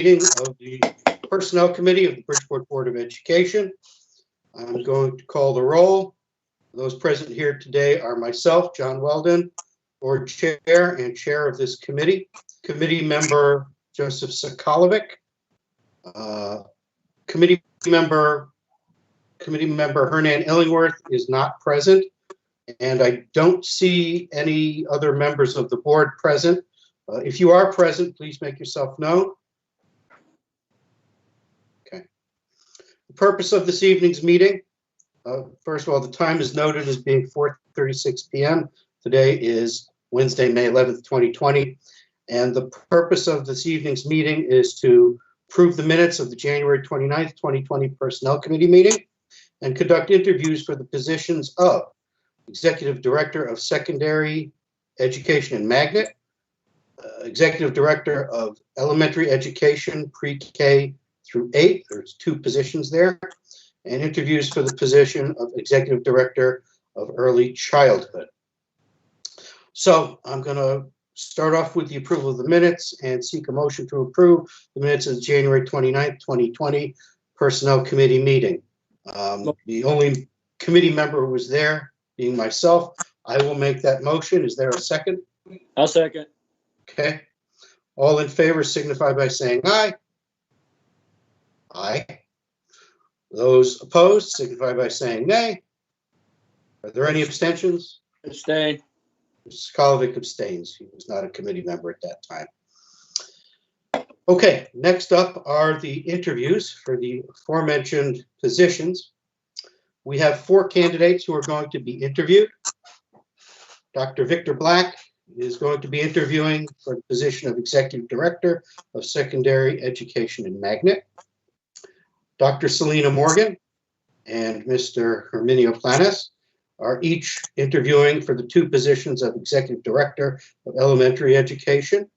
of the Personnel Committee of the Bridgeport Board of Education. I'm going to call the roll. Those present here today are myself, John Weldon, Board Chair and Chair of this committee. Committee member Joseph Sokolovic. Committee member Hernan Illingworth is not present, and I don't see any other members of the board present. If you are present, please make yourself known. Okay. The purpose of this evening's meeting, first of all, the time is noted as being 4:36 p.m. Today is Wednesday, May 11th, 2020, and the purpose of this evening's meeting is to approve the minutes of the January 29th, 2020 Personnel Committee meeting and conduct interviews for the positions of Executive Director of Secondary Education and Magnet, Executive Director of Elementary Education, Pre-K through 8, there's 2 positions there, and interviews for the position of Executive Director of Early Childhood. So I'm going to start off with the approval of the minutes and seek a motion to approve the minutes of the January 29th, 2020 Personnel Committee meeting. The only committee member who was there being myself. I will make that motion. Is there a second? I'll second. Okay. All in favor signify by saying aye. Aye. Those opposed signify by saying nay. Are there any abstentions? Abstain. Mr. Sokolovic abstains. He was not a committee member at that time. Okay, next up are the interviews for the aforementioned positions. We have 4 candidates who are going to be interviewed. Dr. Victor Black is going to be interviewing for the position of Executive Director of Secondary Education and Magnet. Dr. Selena Morgan and Mr. Herminio Planes are each interviewing for the 2 positions of Executive Director of Elementary Education.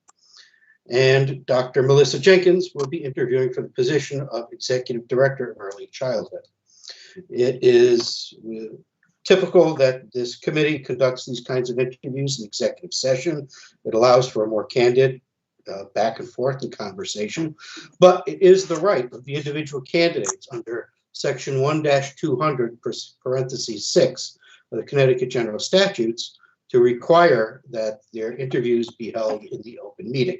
And Dr. Melissa Jenkins will be interviewing for the position of Executive Director of Early Childhood. It is typical that this committee conducts these kinds of interviews in executive session. It allows for a more candid back and forth and conversation, but it is the right of the individual candidates under Section 1-200, parentheses 6, of the Connecticut General Statutes to require that their interviews be held in the open meeting.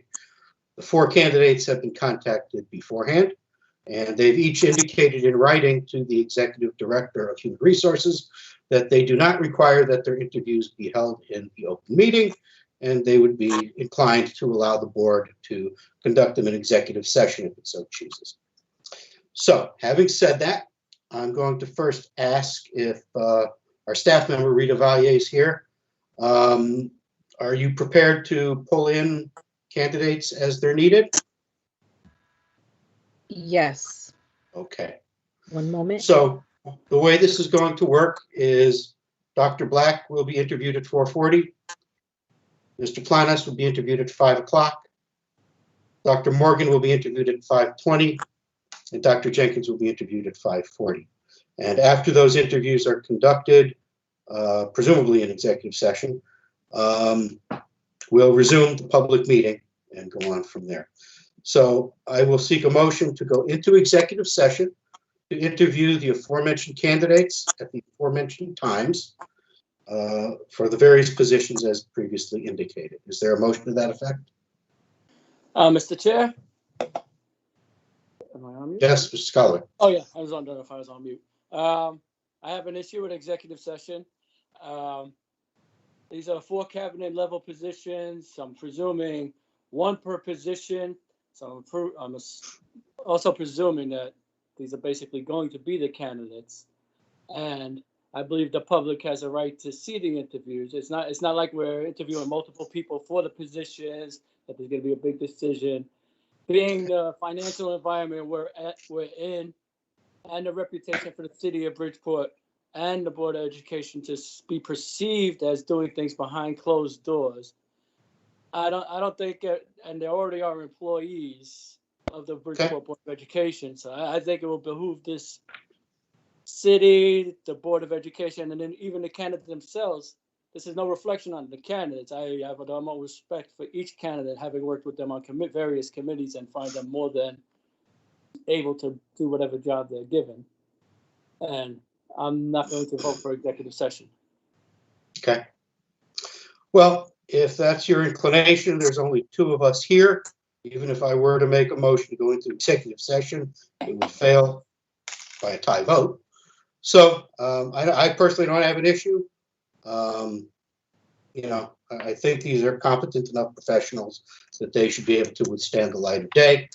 The 4 candidates have been contacted beforehand, and they've each indicated in writing to the Executive Director of Human Resources that they do not require that their interviews be held in the open meeting, and they would be inclined to allow the board to conduct them in executive session if it so chooses. So, having said that, I'm going to first ask if our staff member, Rita Vallier, is here. Are you prepared to pull in candidates as they're needed? Yes. Okay. One moment. So the way this is going to work is Dr. Black will be interviewed at 4:40. Mr. Planes will be interviewed at 5 o'clock. Dr. Morgan will be interviewed at 5:20. And Dr. Jenkins will be interviewed at 5:40. And after those interviews are conducted, presumably in executive session, we'll resume the public meeting and go on from there. So I will seek a motion to go into executive session to interview the aforementioned candidates at the aforementioned times for the various positions as previously indicated. Is there a motion to that effect? Mr. Chair? Am I on mute? Yes, Mr. Scholar. Oh, yeah, I don't know if I was on mute. I have an issue with executive session. These are 4 cabinet level positions. I'm presuming 1 per position. So I'm also presuming that these are basically going to be the candidates. And I believe the public has a right to see the interviews. It's not like we're interviewing multiple people for the positions, that there's going to be a big decision. Being the financial environment we're in, and the reputation for the city of Bridgeport and the Board of Education to be perceived as doing things behind closed doors, I don't think, and they already are employees of the Bridgeport Board of Education, so I think it will behoove this city, the Board of Education, and then even the candidates themselves this is no reflection on the candidates. I have the utmost respect for each candidate, having worked with them on various committees and find them more than able to do whatever job they're given. And I'm not going to vote for executive session. Okay. Well, if that's your inclination, there's only two of us here. Even if I were to make a motion to go into executive session, it would fail by a tie vote. So I personally don't have an issue. You know, I think these are competent enough professionals that they should be able to withstand the light of day.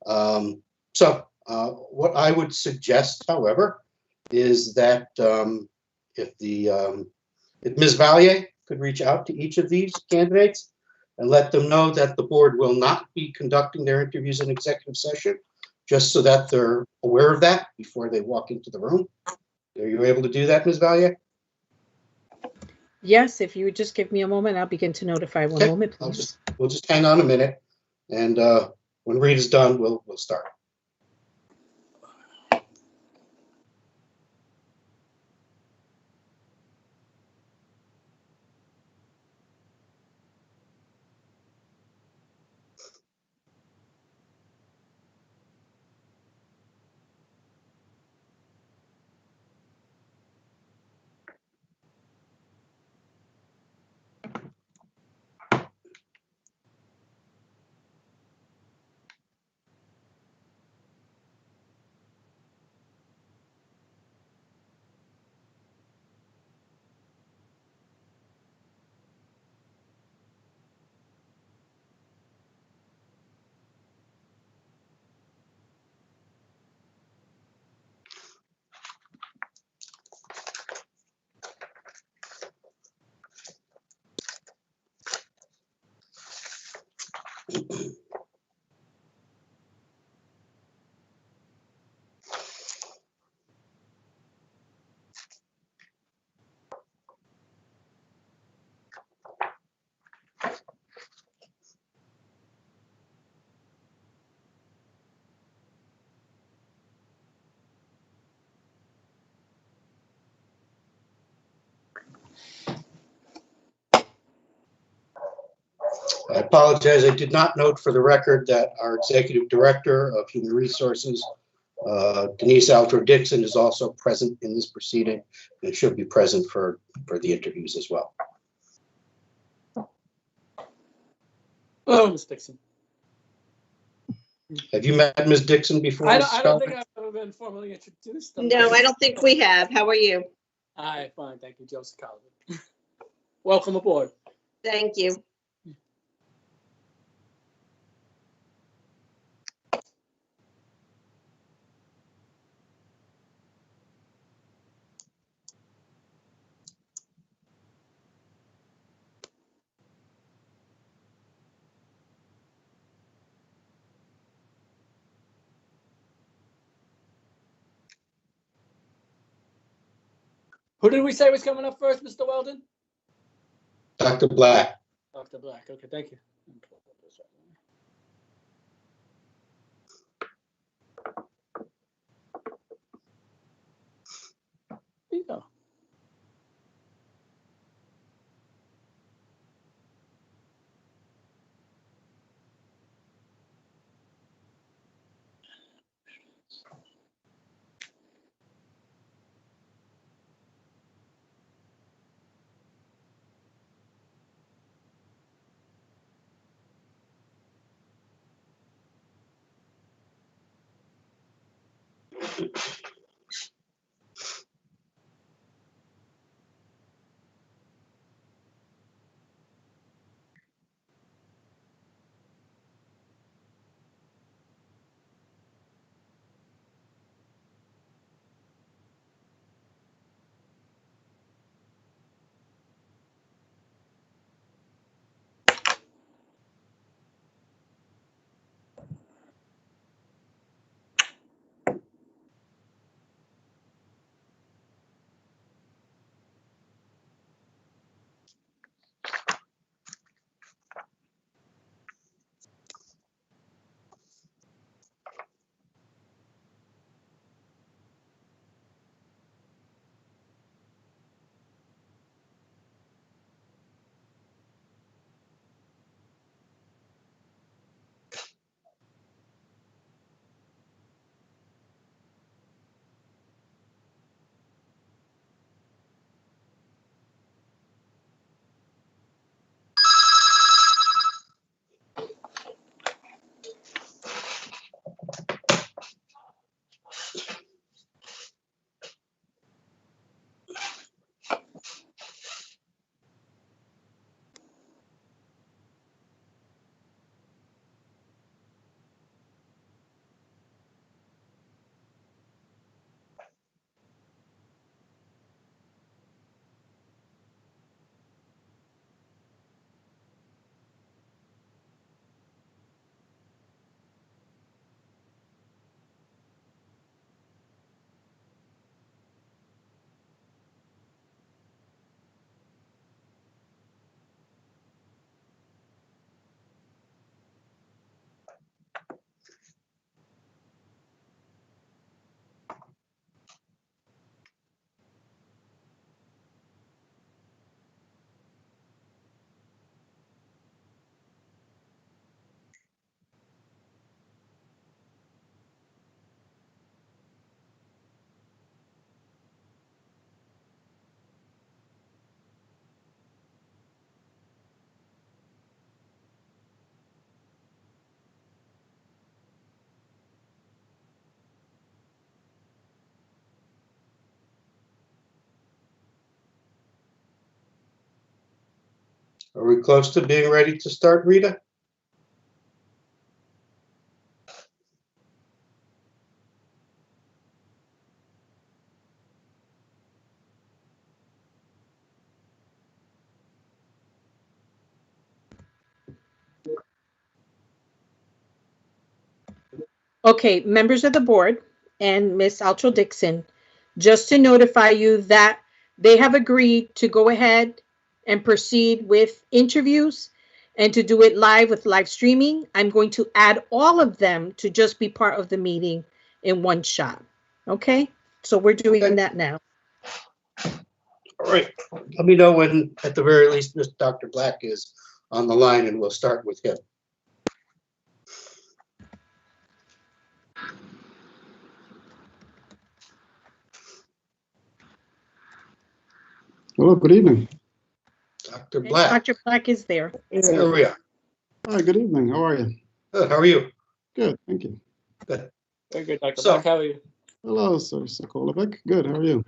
What I would suggest, however, is that if Ms. Valier could reach out to each of these candidates and let them know that the board will not be conducting their interviews in executive session, just so that they're aware of that before they walk into the room. Are you able to do that, Ms. Valier? Yes, if you would just give me a moment, I'll begin to notify. One Okay. moment, please. We'll just hang on a minute, and when Rita's done, we'll start. I apologize. I did not note for the record that our Executive Director of Human Resources, Denise Altro-Dixon, is also present in this proceeding and should be present for the interviews as well. Oh, Ms. Dixon. Have you met Ms. Dixon before? I Mrs. don't think Scott? I've ever been formally introduced. No, I don't think we have. How are you? Hi, fine. Thank you, Joseph Collins. Welcome aboard. Thank you. Who did we say was coming up first, Mr. Weldon? Dr. Black. Dr. Black. Okay, thank you. Here you go. Are we close to being ready to start, Rita? Okay, members of the board and Ms. Alcho Dixon, just to notify you that they have agreed to go ahead and proceed with interviews and to do it live with live streaming. I'm going to add all of them to just be part of the meeting in one shot. Okay, so we're doing Okay. that now. All right. Let me know when, at the very least, Dr. Black is on the line, and we'll start with him. Hello, good evening. Dr. And Black. Dr. Black is there. There we are. Hi, good evening. How are you? Good. How are you? Good, thank you. Good. Very good, Dr. So- Black. How are you? Hello, Sir Sokolovic. Good, how are you?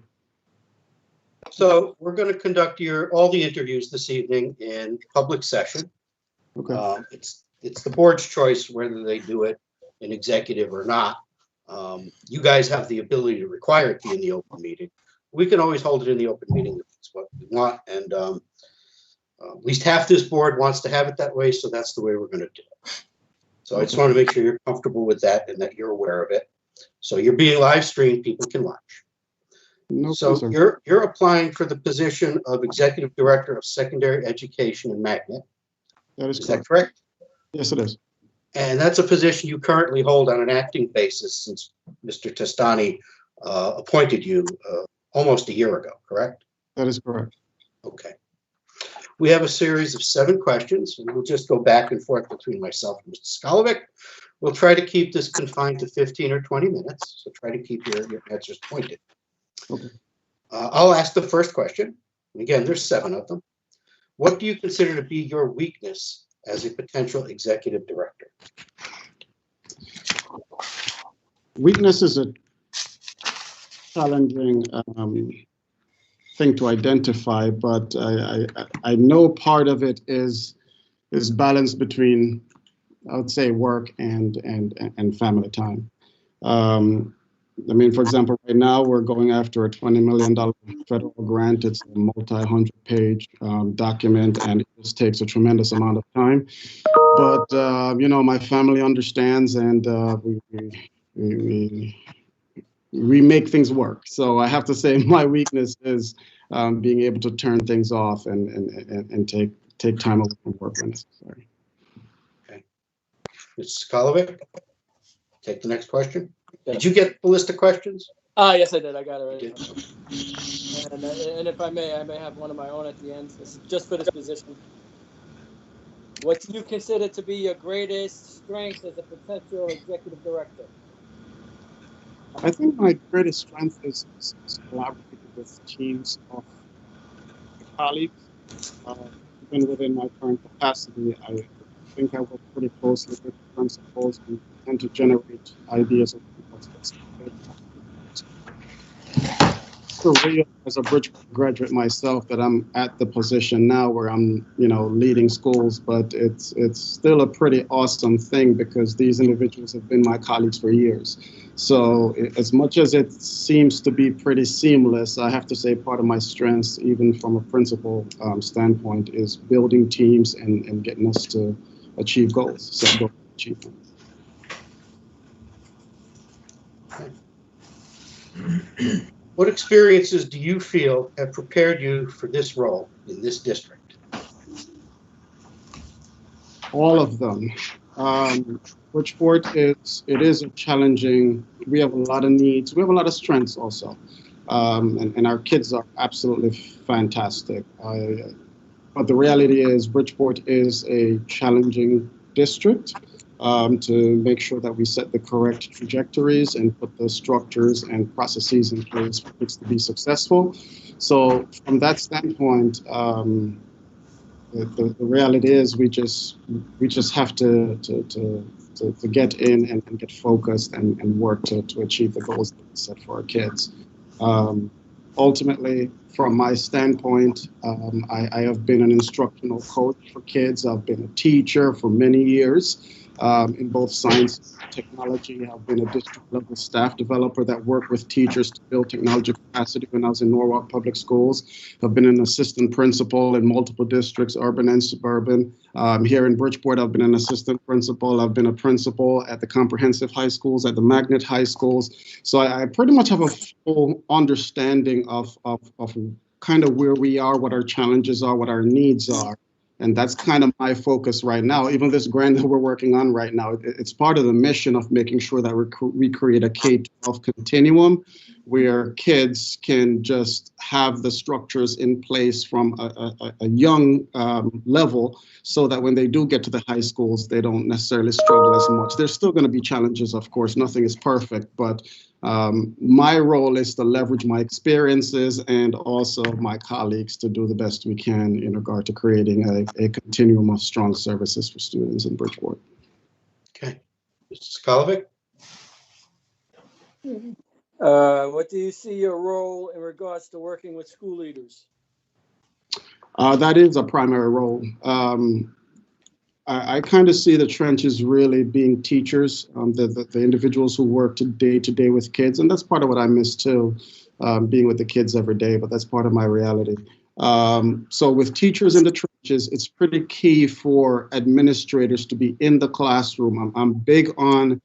So we're going to conduct all the interviews this evening in public session. Okay, It's the board's choice whether they do it in executive or not. You guys have the ability to require it be in the open meeting. We can always hold it in the open meeting if it's what we want, and at least half this board wants to have it that way, so that's the way we're going to do it. So I just want to make sure you're comfortable with that and that you're aware of it. So you're being live streamed, people can watch. no So concern. you're applying for the position of Executive Director of Secondary Education in Magnet. That is Is that correct. correct? Yes, it is. And that's a position you currently hold on an acting basis since Mr. Testani appointed you almost a year ago, correct? That is correct. Okay. We have a series of 7 questions, and we'll just go back and forth between myself and Mr. Skalovic. We'll try to keep this confined to 15 or 20 minutes, so try to keep your answers pointed. Okay. I'll ask the first question. And again, there's 7 of them. What do you consider to be your weakness as a potential executive director? Weakness is a challenging thing to identify, but I know part of it is balance between, I would say, work and family time. I mean, for example, right now we're going after a $20 million federal grant. It's a multi-100-page document, and it just takes a tremendous amount of time. But you know, my family understands, and we make things work. So I have to say, my weakness is being able to turn things off and take time away from work when necessary. Mr. Skalovic, take the next question. Did you get the list of questions? Yes, I did. I got it right. You And if I may have one of my own at the end. This is just for this position. What do you consider to be your greatest strength as a potential executive director? I think my greatest strength is collaborating with teams of colleagues. Even within my current capacity, I think I work pretty closely with principals and tend to generate ideas of what's surreal as a Bridgeport graduate myself that I'm at the position now where I'm, you know, leading schools, but it's still a pretty awesome thing because these individuals have been my colleagues for years. So as much as it seems to be pretty seamless, I have to say part of my strengths, even from a principal standpoint, is building teams and getting us to achieve goals, set goal achievement. What experiences do you feel have prepared you for this role in this district? All of them. Bridgeport is a challenging. We have a lot of needs. We have a lot of strengths also, and our kids are absolutely fantastic. But the reality is, Bridgeport is a challenging district. To make sure that we set the correct trajectories and put the structures and processes in place for kids to be successful. So from that standpoint, the reality is we just have to get in and get focused and work to achieve the goals that we set for our kids. ultimately, from my standpoint, I have been an instructional coach for kids. I've been a teacher for many years in both science and technology. I've been a district level staff developer that worked with teachers to build technology capacity when I was in Norwalk Public Schools. I've been an assistant principal in multiple districts, urban and suburban. Here in Bridgeport, I've been an assistant principal. I've been a principal at the comprehensive high schools, at the magnet high schools. So I pretty much have a full understanding of kind of where we are, what our challenges are, what our needs are. And that's kind of my focus right now. Even this grant that we're working on right now, it's part of the mission of making sure that we create a K-12 continuum where kids can just have the structures in place from a young level so that when they do get to the high schools, they don't necessarily struggle as much. There's still going to be challenges, of course. Nothing is perfect, but my role is to leverage my experiences and also my colleagues to do the best we can in regard to creating a continuum of strong services for students in Bridgeport. Okay. Mr. Skolovic? What do you see your role in regards to working with school leaders? That is a primary role. I kind of see the trenches really being teachers, the individuals who work day to day with kids. And that's part of what I miss too, being with the kids every day, but that's part of my reality. So with teachers in the trenches, it's pretty key for administrators to be in the classroom. I'm big on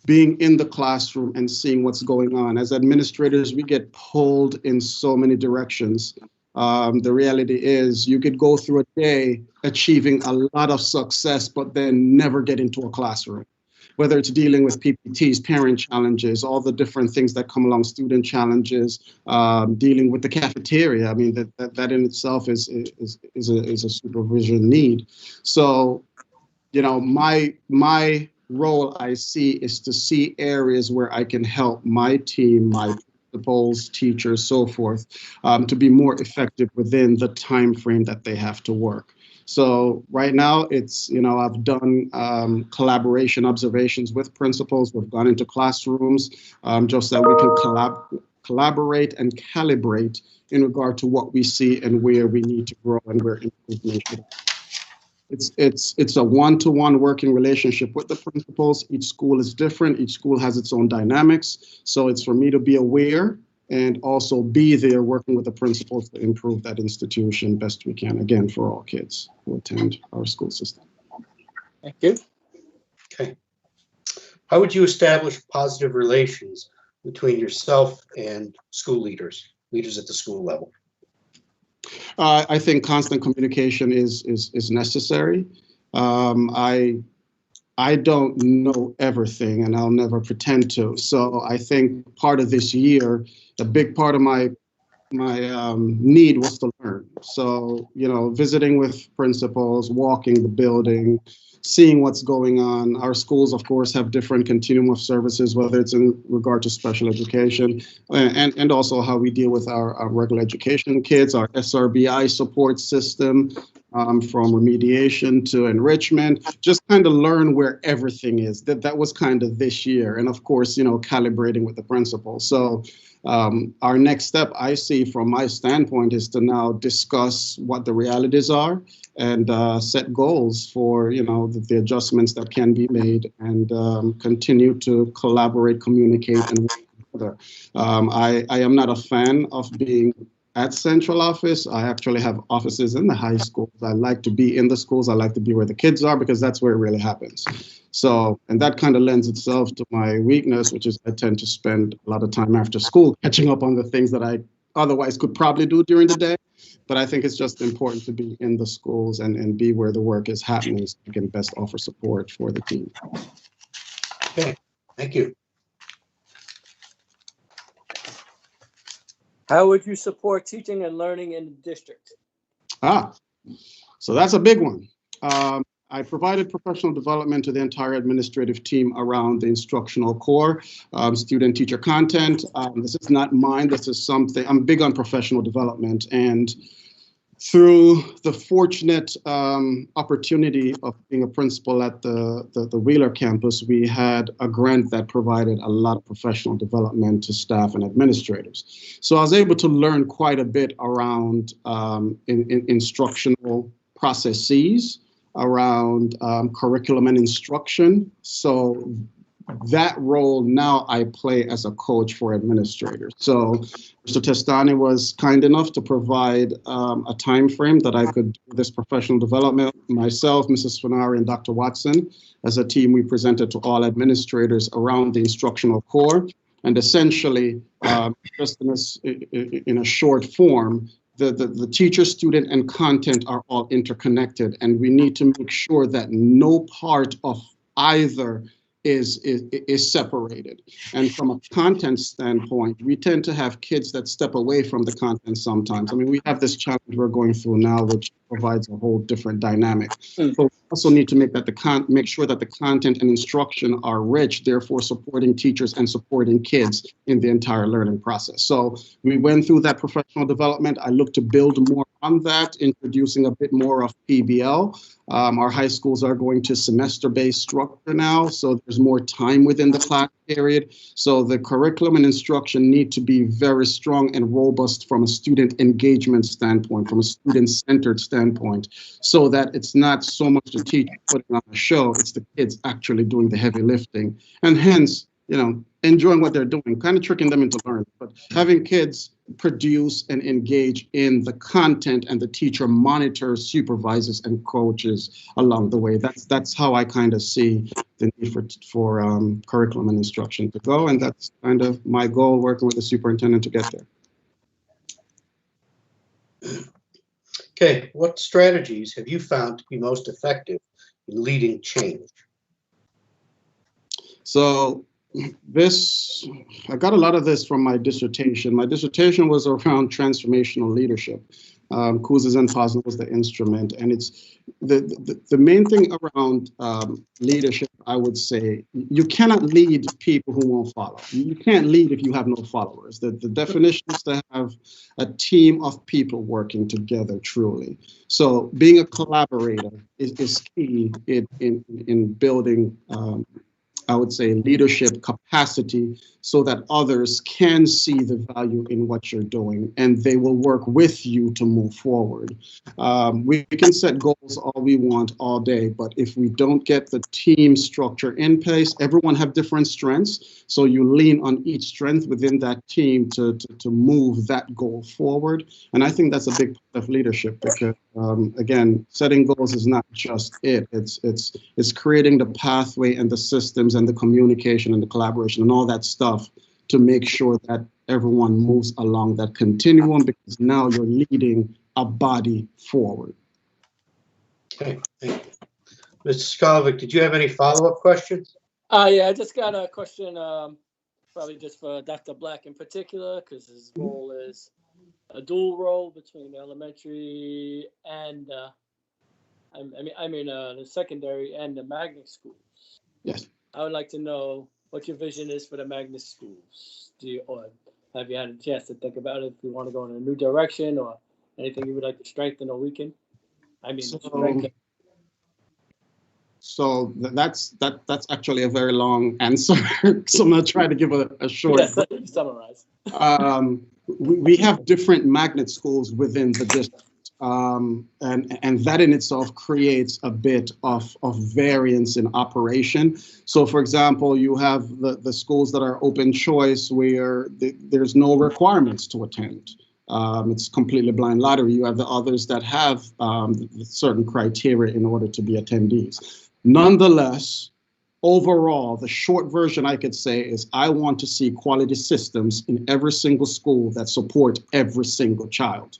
being in the classroom and seeing what's going on. As administrators, we get pulled in so many directions. The reality is you could go through a day achieving a lot of success, but then never get into a classroom. Whether it's dealing with PPTs, parent challenges, all the different things that come along, student challenges, dealing with the cafeteria. I mean, that in itself is a supervision need. So, you know, my role I see is to see areas where I can help my team, my principals, teachers, so forth, to be more effective within the time frame that they have to work. So right now it's, you know, I've done collaboration observations with principals. We've gone into classrooms just so we can collaborate and calibrate in regard to what we see and where we need to grow and where improvement should. It's a one-to-one working relationship with the principals. Each school is different. Each school has its own dynamics. So it's for me to be aware and also be there working with the principals to improve that institution best we can, again, for all kids who attend our school system. Thank you. Okay. How would you establish positive relations between yourself and school leaders at the school level? I think constant communication is necessary. I don't know everything, and I'll never pretend to. So I think part of this year, a big part of my need was to learn. So, you know, visiting with principals, walking the building, seeing what's going on. Our schools, of course, have different continuum of services, whether it's in regard to special education and also how we deal with our regular education kids, our SRBI support system, from remediation to enrichment, just kind of learn where everything is. That was kind of this year. And of course, you know, calibrating with the principal. So our next step I see from my standpoint is to now discuss what the realities are and set goals for, you know, the adjustments that can be made and continue to collaborate, communicate, and work together. I am not a fan of being at central office. I actually have offices in the high schools. I like to be in the schools. I like to be where the kids are because that's where it really happens. So, and that kind of lends itself to my weakness, which is I tend to spend a lot of time after school catching up on the things that I otherwise could probably do during the day. But I think it's just important to be in the schools and be where the work is happening so you can best offer support for the team. Okay, thank you. How would you support teaching and learning in the district? So that's a big one. I provided professional development to the entire administrative team around the instructional core, student teacher content. This is not mine. This is something, I'm big on professional development. And Through the fortunate opportunity of being a principal at the Wheeler campus, we had a grant that provided a lot of professional development to staff and administrators. So I was able to learn quite a bit around instructional processes, around curriculum and instruction. So that role now I play as a coach for administrators. So Mr. Testani was kind enough to provide a time frame that I could do this professional development. Myself, Mrs. Fanari, and Dr. Watson, as a team, we presented to all administrators around the instructional core. And essentially, just in a short form, the teacher, student, and content are all interconnected. And we need to make sure that no part of either is separated. And from a content standpoint, we tend to have kids that step away from the content sometimes. I mean, we have this challenge we're going through now, which provides a whole different dynamic. But we also need to make sure that the content and instruction are rich, therefore supporting teachers and supporting kids in the entire learning process. So we went through that professional development. I look to build more on that, introducing a bit more of PBL. Our high schools are going to semester-based structure now, so there's more time within the class period. So the curriculum and instruction need to be very strong and robust from a student engagement standpoint, from a student-centered standpoint, so that it's not so much the teacher putting on a show, it's the kids actually doing the heavy lifting. And hence, you know, enjoying what they're doing, kind of tricking them into learning, but having kids produce and engage in the content and the teacher monitors, supervises, and coaches along the way. That's how I kind of see the need for curriculum and instruction to go, and that's kind of my goal, working with the superintendent to get there. Okay, what strategies have you found to be most effective in leading change? So I got a lot of this from my dissertation. My dissertation was around transformational leadership. Cousins and Posner was the instrument, and it's the main thing around leadership. I would say you cannot lead people who won't follow. You can't lead if you have no followers. The definition is to have a team of people working together truly. So being a collaborator is key in building. I would say leadership capacity, so that others can see the value in what you're doing and they will work with you to move forward. We can set goals all we want all day, but if we don't get the team structure in place, everyone have different strengths. So you lean on each strength within that team to move that goal forward. And I think that's a big part of leadership, because again, setting goals is not just it. It's creating the pathway and the systems and the communication and the collaboration and all that stuff to make sure that everyone moves along that continuum, because now you're leading a body forward. Okay, thank you. Mr. Skolovic, did you have any follow-up questions? Yeah, I just got a question, probably just for Dr. Black in particular, because his role is a dual role between elementary and the secondary and the magnet schools. Yes. I would like to know what your vision is for the magnet schools. Or have you had a chance to think about it? If you want to go in a new direction, or anything you would like to strengthen or weaken? Strengthen. So that's actually a very long answer. So I'm gonna try to give a short. Yes, summarize. We have different magnet schools within the district. And that in itself creates a bit of variance in operation. So for example, you have the schools that are open choice, where there's no requirements to attend. It's completely blind lottery. You have the others that have certain criteria in order to be attendees. Nonetheless, overall, the short version I could say is I want to see quality systems in every single school that support every single child.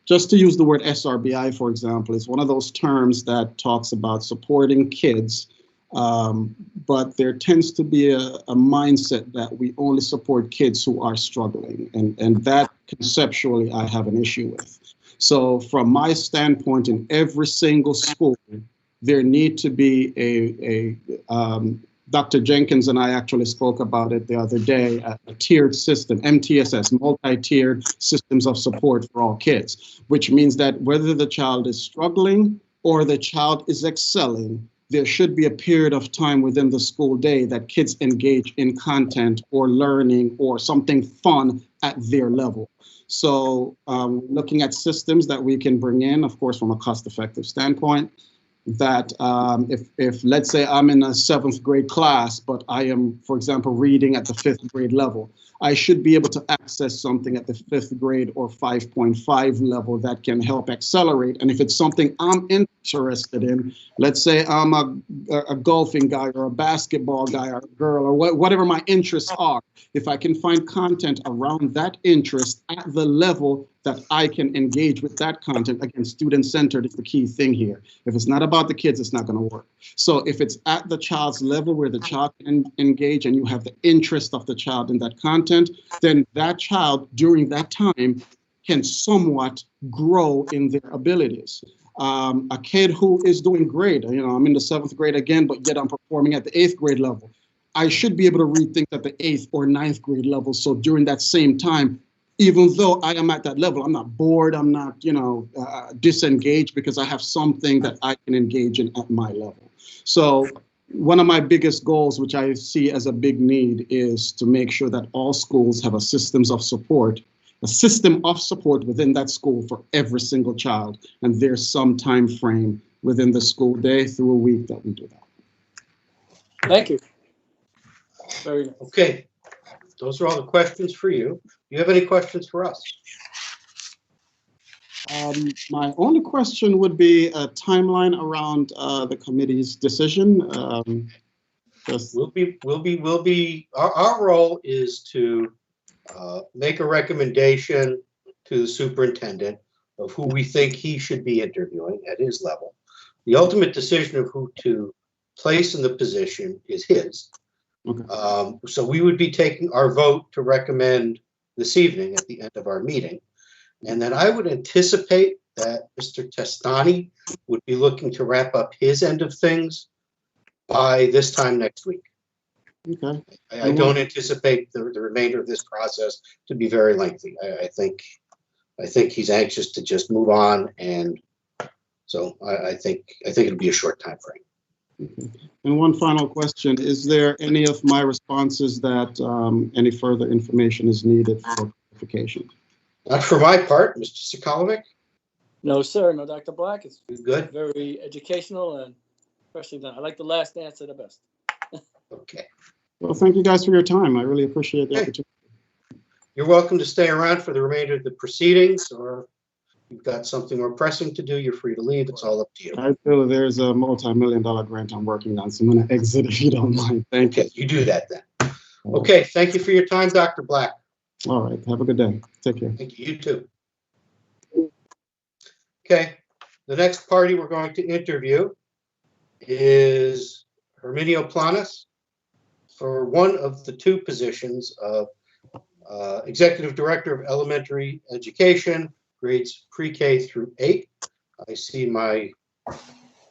Just to use the word SRBI, for example, is one of those terms that talks about supporting kids, but there tends to be a mindset that we only support kids who are struggling, and that conceptually I have an issue with. So from my standpoint, in every single school, there need to be Dr. Jenkins and I actually spoke about it the other day, a tiered system, MTSS, multi-tiered systems of support for all kids, which means that whether the child is struggling or the child is excelling, there should be a period of time within the school day that kids engage in content or learning or something fun at their level. So looking at systems that we can bring in, of course, from a cost-effective standpoint, that if let's say I'm in a 7th grade class, but I am, for example, reading at the 5th grade level, I should be able to access something at the 5th grade or 5.5 level that can help accelerate. And if it's something I'm interested in, let's say I'm a golfing guy or a basketball guy or a girl or whatever my interests are, if I can find content around that interest at the level that I can engage with that content, again, student-centered is the key thing here. If it's not about the kids, it's not going to work. So if it's at the child's level where the child can engage and you have the interest of the child in that content, then that child during that time can somewhat grow in their abilities. A kid who is doing great, you know, I'm in the 7th grade again, but yet I'm performing at the 8th grade level. I should be able to read things at the 8th or 9th grade level. So during that same time, even though I am at that level, I'm not bored, I'm not, you know, disengaged because I have something that I can engage in at my level. So one of my biggest goals, which I see as a big need, is to make sure that all schools have a system of support within that school for every single child. And there's some time frame within the school day through a week that we do that. Thank you. Very nice. Okay, those are all the questions for you. Do you have any questions for us? My only question would be a timeline around the committee's decision. Our role is to make a recommendation to the superintendent of who we think he should be interviewing at his level. The ultimate decision of who to place in the position is his. Okay. So we would be taking our vote to recommend this evening at the end of our meeting. And then I would anticipate that Mr. Testani would be looking to wrap up his end of things by this time next week. Okay. I don't anticipate the remainder of this process to be very lengthy. I think he's anxious to just move on, and so I think it'll be a short time frame. Okay. And one final question: is there any of my responses that any further information is needed for clarification? Not for my part, Mr. Sokolovic. No, sir. No, Dr. Black. It's Good. very educational, and especially done. I like the last answer the best. Okay. Well, thank you guys for your time. I really appreciate the opportunity. You're welcome to stay around for the remainder of the proceedings, or if you've got something more pressing to do, you're free to leave. It's all up to you. I feel there's a multi-million-dollar grant I'm working on, so I'm going to exit if you don't mind. Thank you. Okay, you do that then. Okay, thank you for your time, Dr. Black. All right. Have a good day. Take care. Thank you. You too. Okay, the next party we're going to interview is Herminio Planas for one of the two positions of Executive Director of Elementary Education, grades pre-K through 8. I see my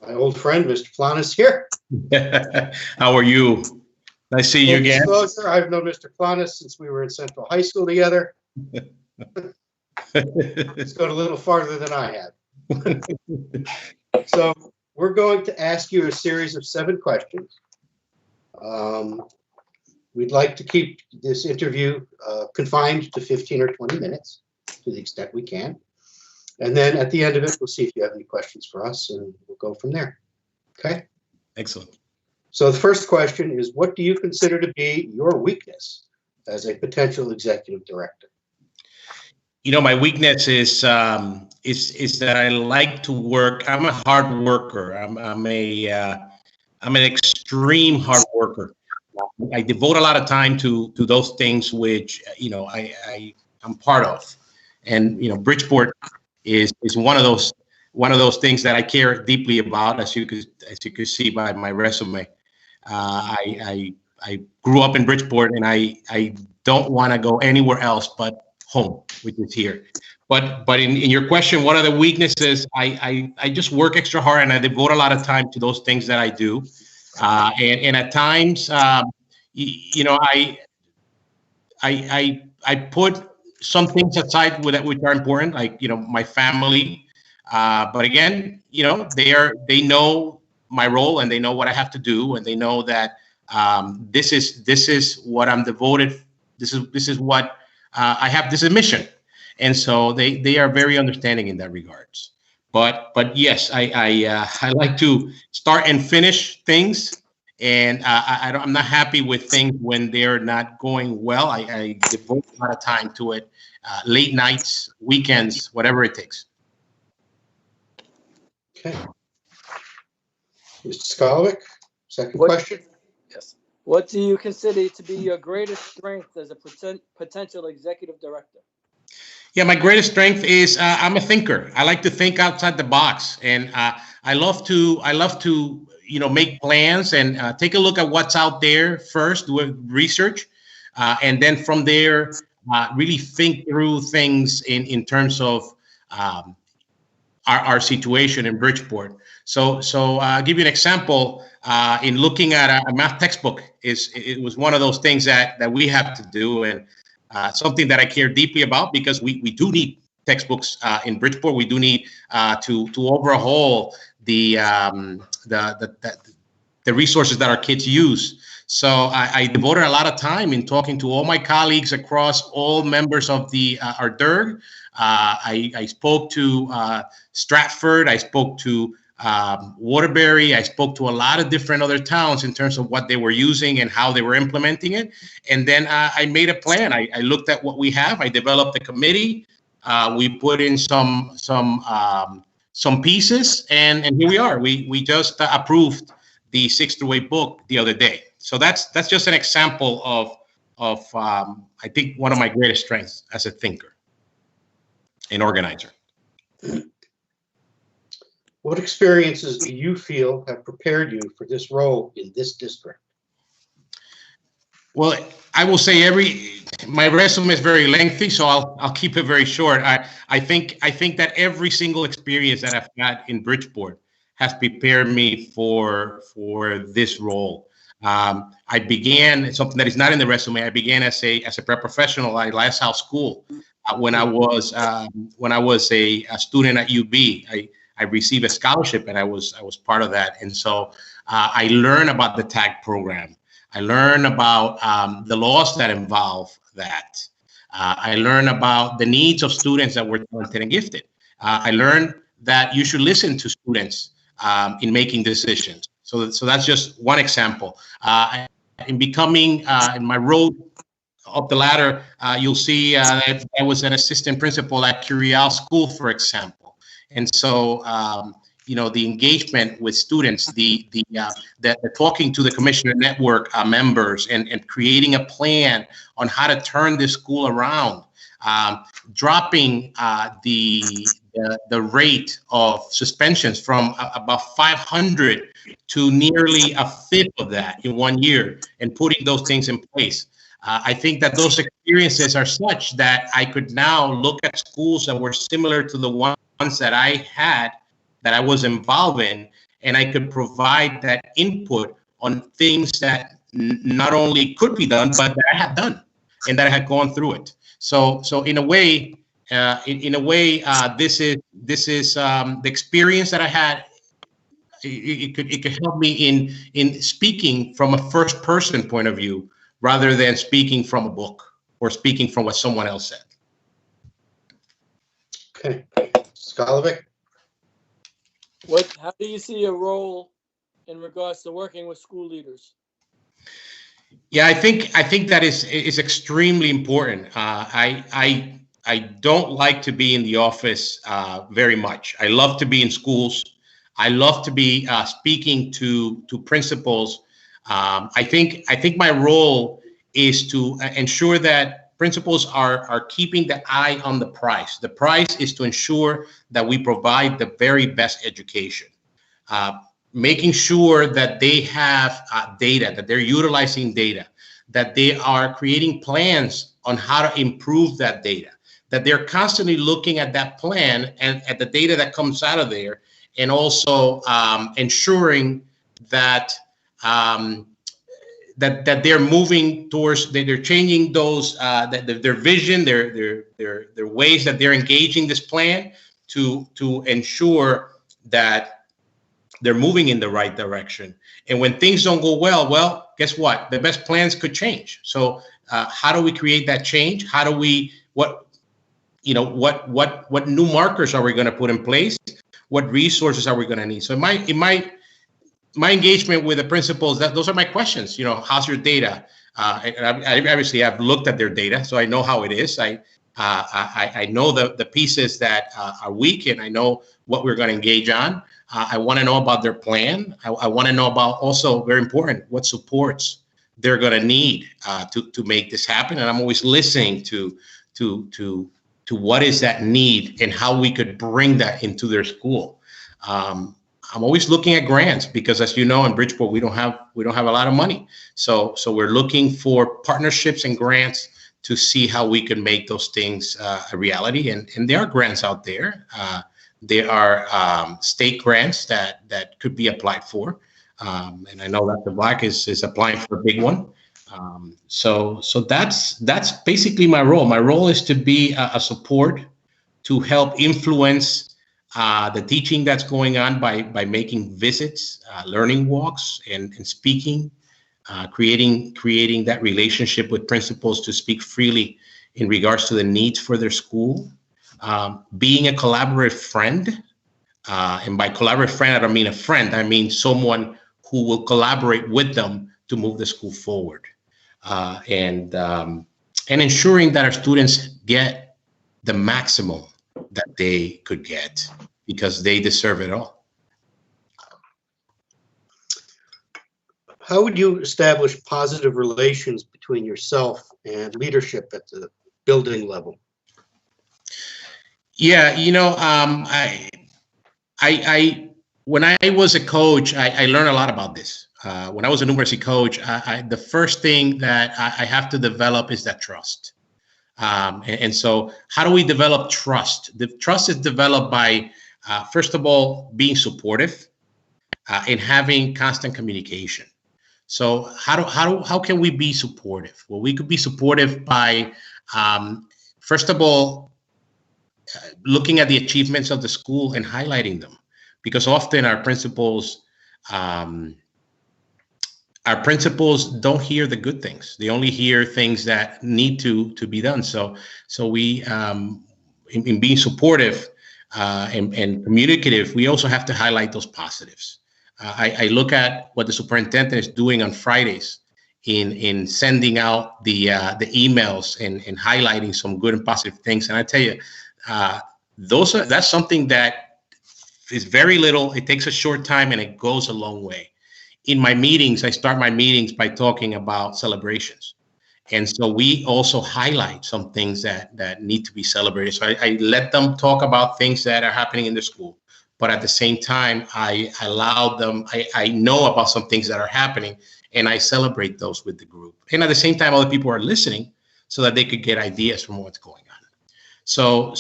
old friend, Mr. Planas here. How are you? Nice seeing you again. Disclosure, I've known Mr. Planas since we were in Central High School together. Let's go a little farther than I have. So we're going to ask you a series of 7 questions. We'd like to keep this interview confined to 15 or 20 minutes to the extent we can. And then at the end of it, we'll see if you have any questions for us, and we'll go from there. Okay? Excellent. So the first question is, what do you consider to be your weakness as a potential executive director? You know, my weakness is that I like to work. I'm a hard worker. I'm an extreme hard worker. I devote a lot of time to those things which, you know, I'm part of. And, you know, Bridgeport is one of those things that I care deeply about, as you could see by my resume. I grew up in Bridgeport, and I don't want to go anywhere else but home, which is here. But in your question, what are the weaknesses? I just work extra hard, and I devote a lot of time to those things that I do. And at times, you know, I put some things aside which are important, like, you know, my family. But again, you know, they know my role, and they know what I have to do, and they know that this is what I'm devoted. This is what I have. This is a mission, and so they are very understanding in that regards. But yes, I like to start and finish things, and I'm not happy with things when they're not going well. I devote a lot of time to it, late nights, weekends, whatever it takes. Okay. Mr. Skalovic, second What- question. Yes. What do you consider to be your greatest strength as a potential executive director? Yeah, my greatest strength is I'm a thinker. I like to think outside the box, and I love to you know, make plans and take a look at what's out there first, do research, and then from there really think through things in terms of our situation in Bridgeport. So I'll give you an example. In looking at a math textbook, it was one of those things that we have to do, and something that I care deeply about, because we do need textbooks in Bridgeport. We do need to overhaul the resources that our kids use. So I devoted a lot of time in talking to all my colleagues across all members of our DIRG. I spoke to Stratford. I spoke to Waterbury. I spoke to a lot of different other towns in terms of what they were using and how they were implementing it. And then I made a plan. I looked at what we have. I developed a committee. We put in some pieces, and here we are. We just approved the 6 through 8 book the other day. So that's just an example of I think one of my greatest strengths as a thinker and organizer. What experiences do you feel have prepared you for this role in this district? Well, I will say my resume is very lengthy, so I'll keep it very short. I think that every single experience that I've had in Bridgeport has prepared me for this role. I began something that is not in the resume. I began as a paraprofessional at Last House School when I was a student at UB. I received a scholarship, and I was part of that, and so I learned about the TAG program. I learned about the laws that involve that. I learned about the needs of students that were talented and gifted. I learned that you should listen to students in making decisions. So that's just one example. In becoming, in my road up the ladder, you'll see that I was an assistant principal at Curial School, for example. And so, you know, the engagement with students, the talking to the Commissioner Network members, and creating a plan on how to turn this school around, dropping the rate of suspensions from about 500 to nearly a fifth of that in 1 year, and putting those things in place. I think that those experiences are such that I could now look at schools that were similar to the ones that I had, that I was involved in, and I could provide that input on things that not only could be done, but that I had done and that I had gone through it. So in a way, this is the experience that I had. It could help me in speaking from a first person point of view, rather than speaking from a book or speaking from what someone else said. Okay, Skalovic. How do you see your role in regards to working with school leaders? Yeah, I think that is extremely important. I don't like to be in the office very much. I love to be in schools. I love to be speaking to principals. I think my role is to ensure that principals are keeping the eye on the prize. The prize is to ensure that we provide the very best education, making sure that they have data, that they're utilizing data, that they are creating plans on how to improve that data, that they're constantly looking at that plan and at the data that comes out of there, and also ensuring that that they're moving towards, they're changing those, their vision, their ways that they're engaging this plan to ensure that they're moving in the right direction. And when things don't go well, guess what? The best plans could change. So how do we create that change? How do we, what new markers are we going to put in place? What resources are we going to need? So my engagement with the principals, those are my questions. How's your data? I obviously I've looked at their data, so I know how it is. I know the pieces that are weak, and I know what we're going to engage on. I want to know about their plan. I want to know about, also very important, what supports they're going to need to make this happen. And I'm always listening to what is that need and how we could bring that into their school. I'm always looking at grants because, as you know, in Bridgeport we don't have a lot of money. So we're looking for partnerships and grants to see how we can make those things a reality. And there are grants out there. There are state grants that could be applied for. And I know that the Black is applying for a big one. So that's basically my role. My role is to be a support to help influence the teaching that's going on by making visits, learning walks, and speaking, creating that relationship with principals to speak freely in regards to the needs for their school, being a collaborative friend. And by collaborative friend, I don't mean a friend. I mean someone who will collaborate with them to move the school forward, and ensuring that our students get the maximum that they could get, because they deserve it all. How would you establish positive relations between yourself and leadership at the building level? Yeah, when I was a coach, I learned a lot about this. When I was a numeracy coach, the first thing that I have to develop is that trust. And so how do we develop trust? The trust is developed by, first of all, being supportive and having constant communication. So how can we be supportive? Well, we could be supportive by, first of all, looking at the achievements of the school and highlighting them, because often our principals don't hear the good things. They only hear things that need to be done. So we, in being supportive and communicative, we also have to highlight those positives. I look at what the superintendent is doing on Fridays in sending out the emails and highlighting some good and positive things. And I tell you, that's something that is very little. It takes a short time and it goes a long way. In my meetings, I start my meetings by talking about celebrations. And so we also highlight some things that need to be celebrated. So I let them talk about things that are happening in the school. But at the same time, I allow them, I know about some things that are happening, and I celebrate those with the group. And at the same time, other people are listening so that they could get ideas from what's going on. So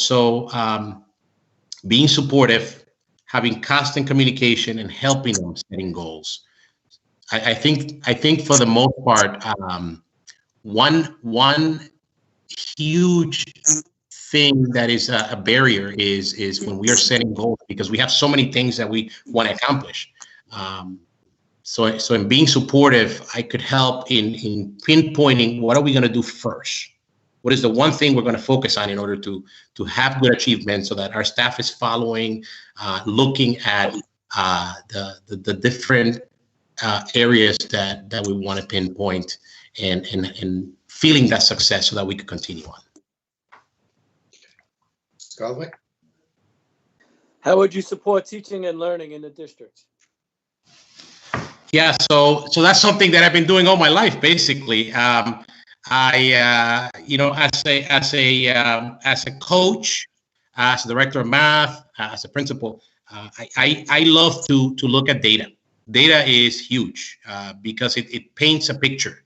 being supportive, having constant communication, and helping them setting goals. I think for the most part, one huge thing that is a barrier is when we are setting goals, because we have so many things that we want to accomplish. So in being supportive, I could help in pinpointing what are we going to do first. What is the one thing we're going to focus on in order to have good achievements, so that our staff is following, looking at the different areas that we want to pinpoint, and feeling that success so that we could continue on. Galway? How would you support teaching and learning in the district? Yeah, so that's something that I've been doing all my life, basically. I as a coach, as a director of math, as a principal, I love to look at data. Data is huge because it paints a picture.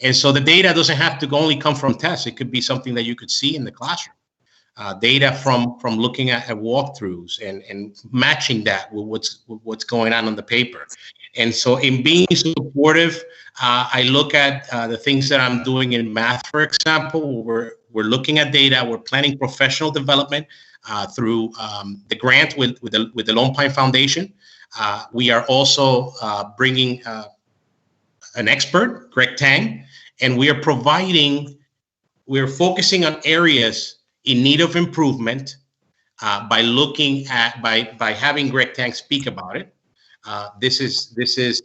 And so the data doesn't have to only come from tests. It could be something that you could see in the classroom. data from looking at walkthroughs and matching that with what's going on the paper. And so in being supportive, I look at the things that I'm doing in math, for example. We're looking at data. We're planning professional development through the grant with the Lone Pine Foundation. We are also bringing an expert, Greg Tang, and we're focusing on areas in need of improvement by having Greg Tang speak about it. This is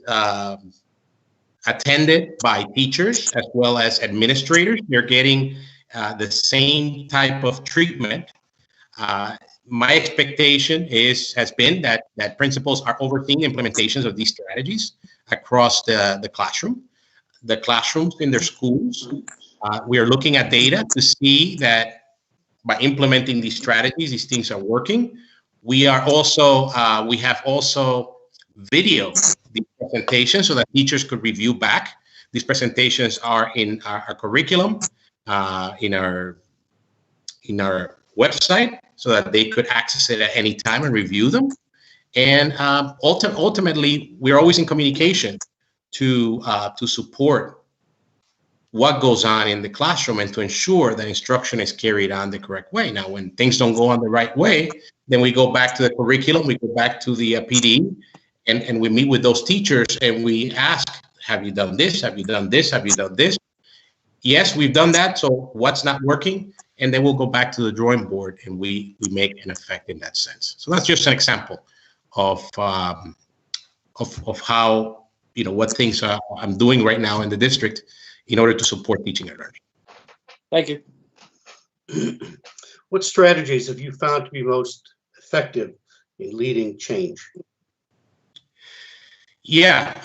attended by teachers as well as administrators. They're getting the same type of treatment. My expectation has been that principals are overseeing implementations of these strategies across the classrooms in their schools. We are looking at data to see that by implementing these strategies, these things are working. We have also video these presentations so that teachers could review back. These presentations are in our curriculum, in our website, so that they could access it at any time and review them. And ultimately, we're always in communication to support what goes on in the classroom and to ensure that instruction is carried on the correct way. Now, when things don't go on the right way, then we go back to the curriculum, we go back to the PD, and we meet with those teachers and we ask, have you done this? Have you done this? Have you done this? Yes, we've done that. So what's not working? And then we'll go back to the drawing board and we make an effect in that sense. So that's just an example of how, what things I'm doing right now in the district in order to support teaching and learning. Thank you. What strategies have you found to be most effective in leading change? Yeah,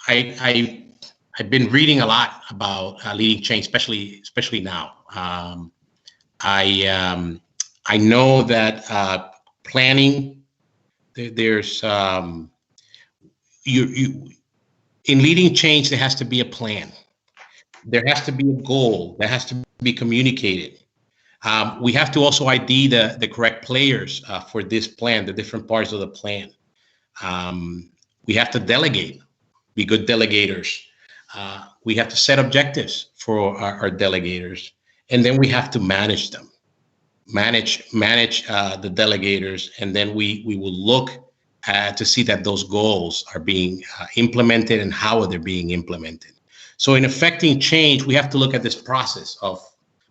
I've been reading a lot about leading change, especially now. I know that planning. There's in leading change, there has to be a plan. There has to be a goal that has to be communicated. We have to also ID the correct players for this plan, the different parts of the plan. We have to delegate, be good delegators. We have to set objectives for our delegators, and then we have to manage them, manage the delegators, and then we will look to see that those goals are being implemented and how they're being implemented. So in affecting change, we have to look at this process of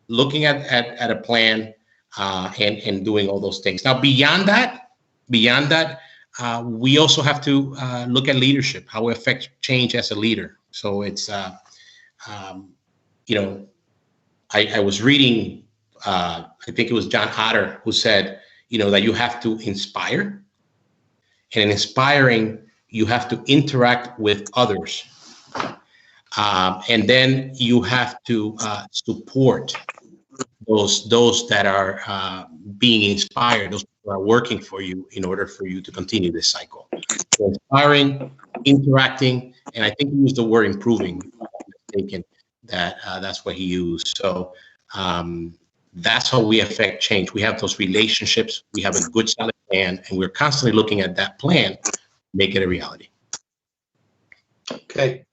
looking at a plan and doing all those things. Now, beyond that, we also have to look at leadership, how we affect change as a leader. So it's, I was reading, I think it was John Otter who said, that you have to inspire. And in inspiring, you have to interact with others. And then you have to support those that are being inspired, those who are working for you in order for you to continue this cycle. So inspiring, interacting, and I think he used the word improving, if I'm not mistaken, that's what he used. So that's how we affect change. We have those relationships, we have a good solid plan, and we're constantly looking at that plan to make it a reality. Okay.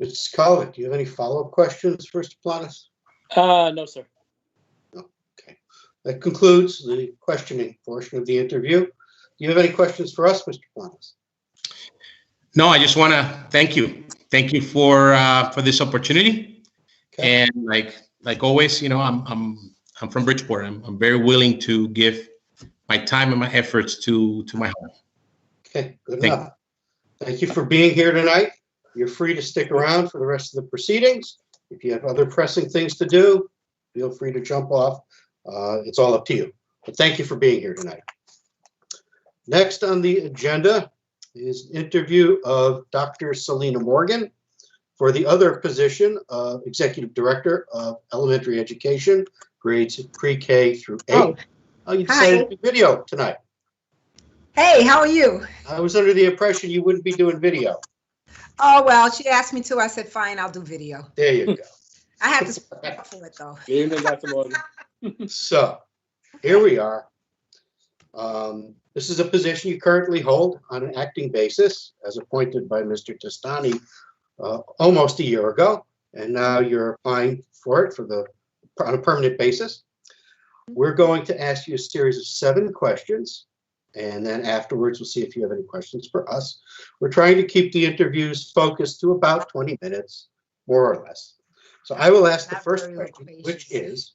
Mr. Skolvik, do you have any follow-up questions for Mr. Planas? No, sir. Okay. That concludes the questioning portion of the interview. Do you have any questions for us, Mr. Planas? No, I just want to thank you. Thank you for this opportunity. Okay. And like always, I'm from Bridgeport. I'm very willing to give my time and my efforts to my home. Okay, good enough. Thank you for being here tonight. You're free to stick around for the rest of the proceedings. If you have other pressing things to do, feel free to jump off. It's all up to you. But thank you for being here tonight. Next on the agenda is an interview of Dr. Selena Morgan for the other position of Executive Director of Elementary Education, grades pre-K through 8. Oh, you decided to do video tonight. Hey, how are you? I was under the impression you wouldn't be doing video. Oh, well, she asked me to. I said, fine, I'll do video. There you go. I have to speak up for it though. Good evening, Dr. Morgan. So here we are. This is a position you currently hold on an acting basis as appointed by Mr. Testani almost a year ago. And now you're applying for it on a permanent basis. We're going to ask you a series of 7 questions. And then afterwards, we'll see if you have any questions for us. We're trying to keep the interviews focused to about 20 minutes, more or less. So I will ask the Not first very question, loquacious. which is,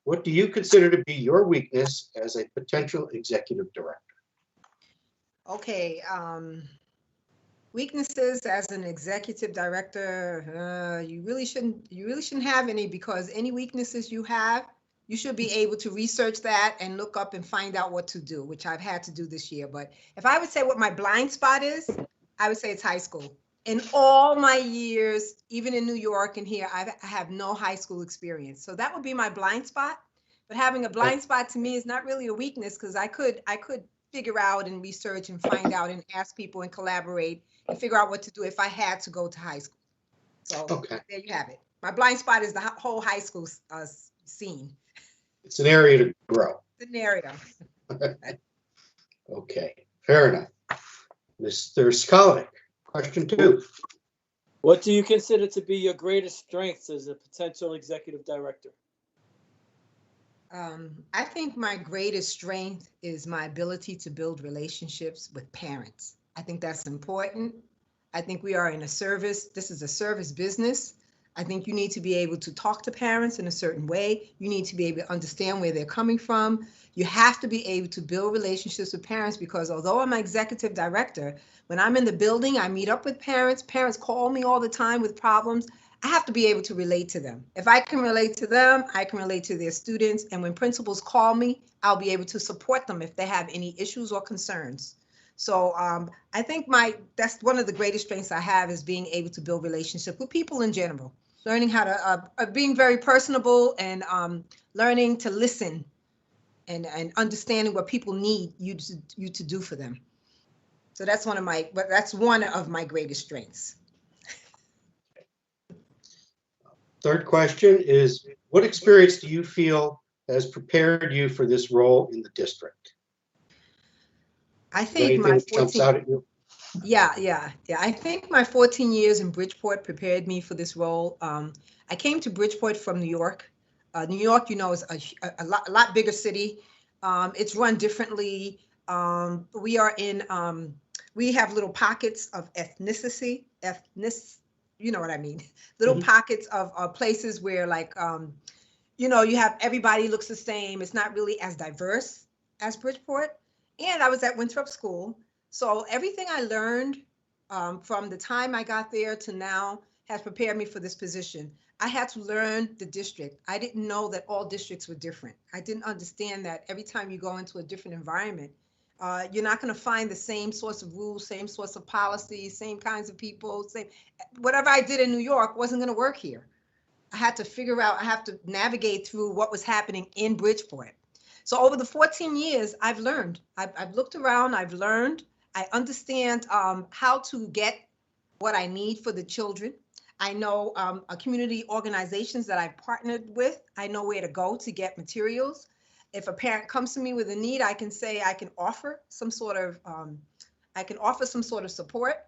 what do you consider to be your weakness as a potential executive director? Okay, weaknesses as an executive director, you really shouldn't have any, because any weaknesses you have, you should be able to research that and look up and find out what to do, which I've had to do this year. But if I would say what my blind spot is, I would say it's high school. In all my years, even in New York and here, I have no high school experience. So that would be my blind spot. But having a blind spot to me is not really a weakness, because I could figure out and research and find out and ask people and collaborate and figure out what to do if I had to go to high school. So Okay. there you have it. My blind spot is the whole high school scene. It's an area to grow. Scenario. Okay, fair enough. Mr. Skolnick, question 2. What do you consider to be your greatest strengths as a potential executive director? I think my greatest strength is my ability to build relationships with parents. I think that's important. I think we are in a service. This is a service business. I think you need to be able to talk to parents in a certain way. You need to be able to understand where they're coming from. You have to be able to build relationships with parents, because although I'm an executive director, when I'm in the building, I meet up with parents. Parents call me all the time with problems. I have to be able to relate to them. If I can relate to them, I can relate to their students. And when principals call me, I'll be able to support them if they have any issues or concerns. So I think that's one of the greatest strengths I have, is being able to build relationships with people in general, learning how to, being very personable, and learning to listen and understanding what people need you to do for them. So that's one of my greatest strengths. Third question is, what experience do you feel has prepared you for this role in the district? I think Anything that jumps out at you? Yeah. I think my 14 years in Bridgeport prepared me for this role. I came to Bridgeport from New York. New York, is a lot bigger city. It's run differently. We have little pockets of ethnicity, you know what I mean? Little pockets of places where, like, you have everybody looks the same. It's not really as diverse as Bridgeport. And I was at Winthrop School. So everything I learned from the time I got there to now has prepared me for this position. I had to learn the district. I didn't know that all districts were different. I didn't understand that every time you go into a different environment, you're not going to find the same sorts of rules, same sorts of policies, same kinds of people. Whatever I did in New York wasn't going to work here. I had to navigate through what was happening in Bridgeport. So over the 14 years, I've learned. I've looked around, I've learned. I understand how to get what I need for the children. I know community organizations that I've partnered with. I know where to go to get materials. If a parent comes to me with a need, I can say I can offer some sort of support.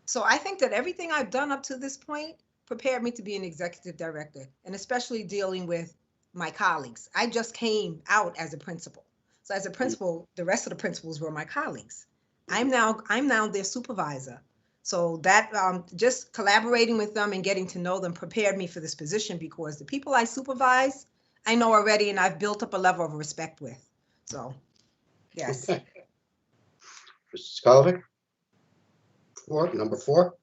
So I think that everything I've done up to this point prepared me to be an executive director, and especially dealing with my colleagues. I just came out as a principal. So as a principal, the rest of the principals were my colleagues. I'm now their supervisor. So that just collaborating with them and getting to know them prepared me for this position, because the people I supervise, I know already, and I've built up a level of respect with. So, yes. Okay. Mr. Skolnick, number 4.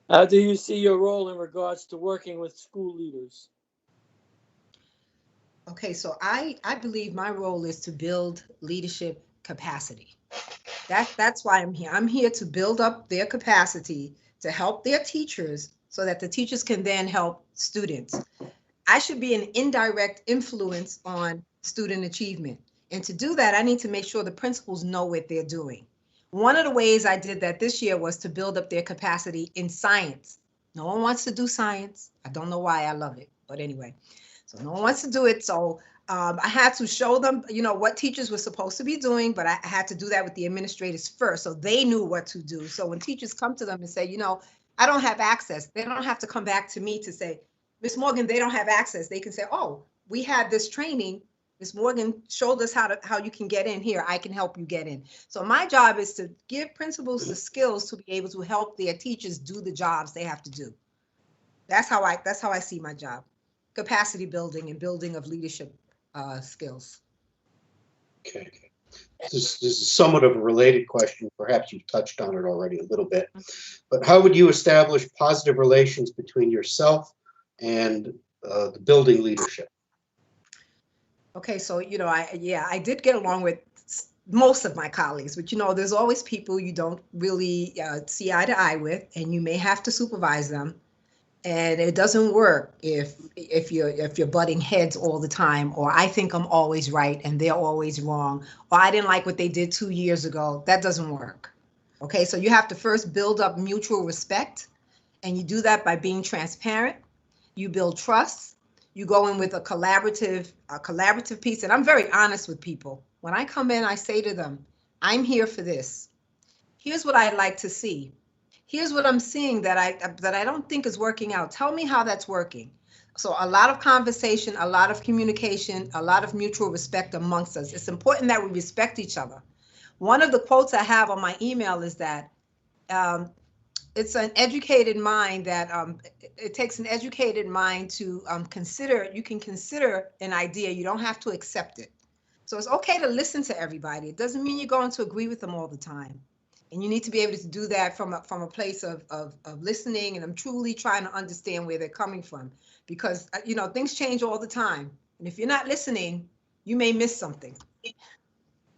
How do you see your role in regards to working with school leaders? Okay, so I believe my role is to build leadership capacity. That's why I'm here. I'm here to build up their capacity to help their teachers so that the teachers can then help students. I should be an indirect influence on student achievement. And to do that, I need to make sure the principals know what they're doing. One of the ways I did that this year was to build up their capacity in science. No one wants to do science. I don't know why, I love it. But anyway, so no one wants to do it. So I had to show them, what teachers were supposed to be doing, but I had to do that with the administrators first, so they knew what to do. So when teachers come to them and say, I don't have access, they don't have to come back to me to say, Miss Morgan, they don't have access. They can say, oh, we had this training. Miss Morgan showed us how you can get in here. I can help you get in. So my job is to give principals the skills to be able to help their teachers do the jobs they have to do. That's how I see my job. Capacity building and building of leadership skills. Okay. This is somewhat of a related question. Perhaps you've touched on it already a little bit. But how would you establish positive relations between yourself and the building leadership? Okay, so I did get along with most of my colleagues, but there's always people you don't really see eye to eye with, and you may have to supervise them. And it doesn't work if you're butting heads all the time, or I think I'm always right and they're always wrong, or I didn't like what they did 2 years ago. That doesn't work. Okay, so you have to first build up mutual respect, and you do that by being transparent. You build trust. You go in with a collaborative piece, and I'm very honest with people. When I come in, I say to them, I'm here for this. Here's what I'd like to see. Here's what I'm seeing that I don't think is working out. Tell me how that's working. So a lot of conversation, a lot of communication, a lot of mutual respect amongst us. It's important that we respect each other. One of the quotes I have on my email is that it's an educated mind that it takes an educated mind to you can consider an idea. You don't have to accept it. So it's okay to listen to everybody. It doesn't mean you're going to agree with them all the time. And you need to be able to do that from a place of listening, and I'm truly trying to understand where they're coming from, because things change all the time, and if you're not listening, you may miss something.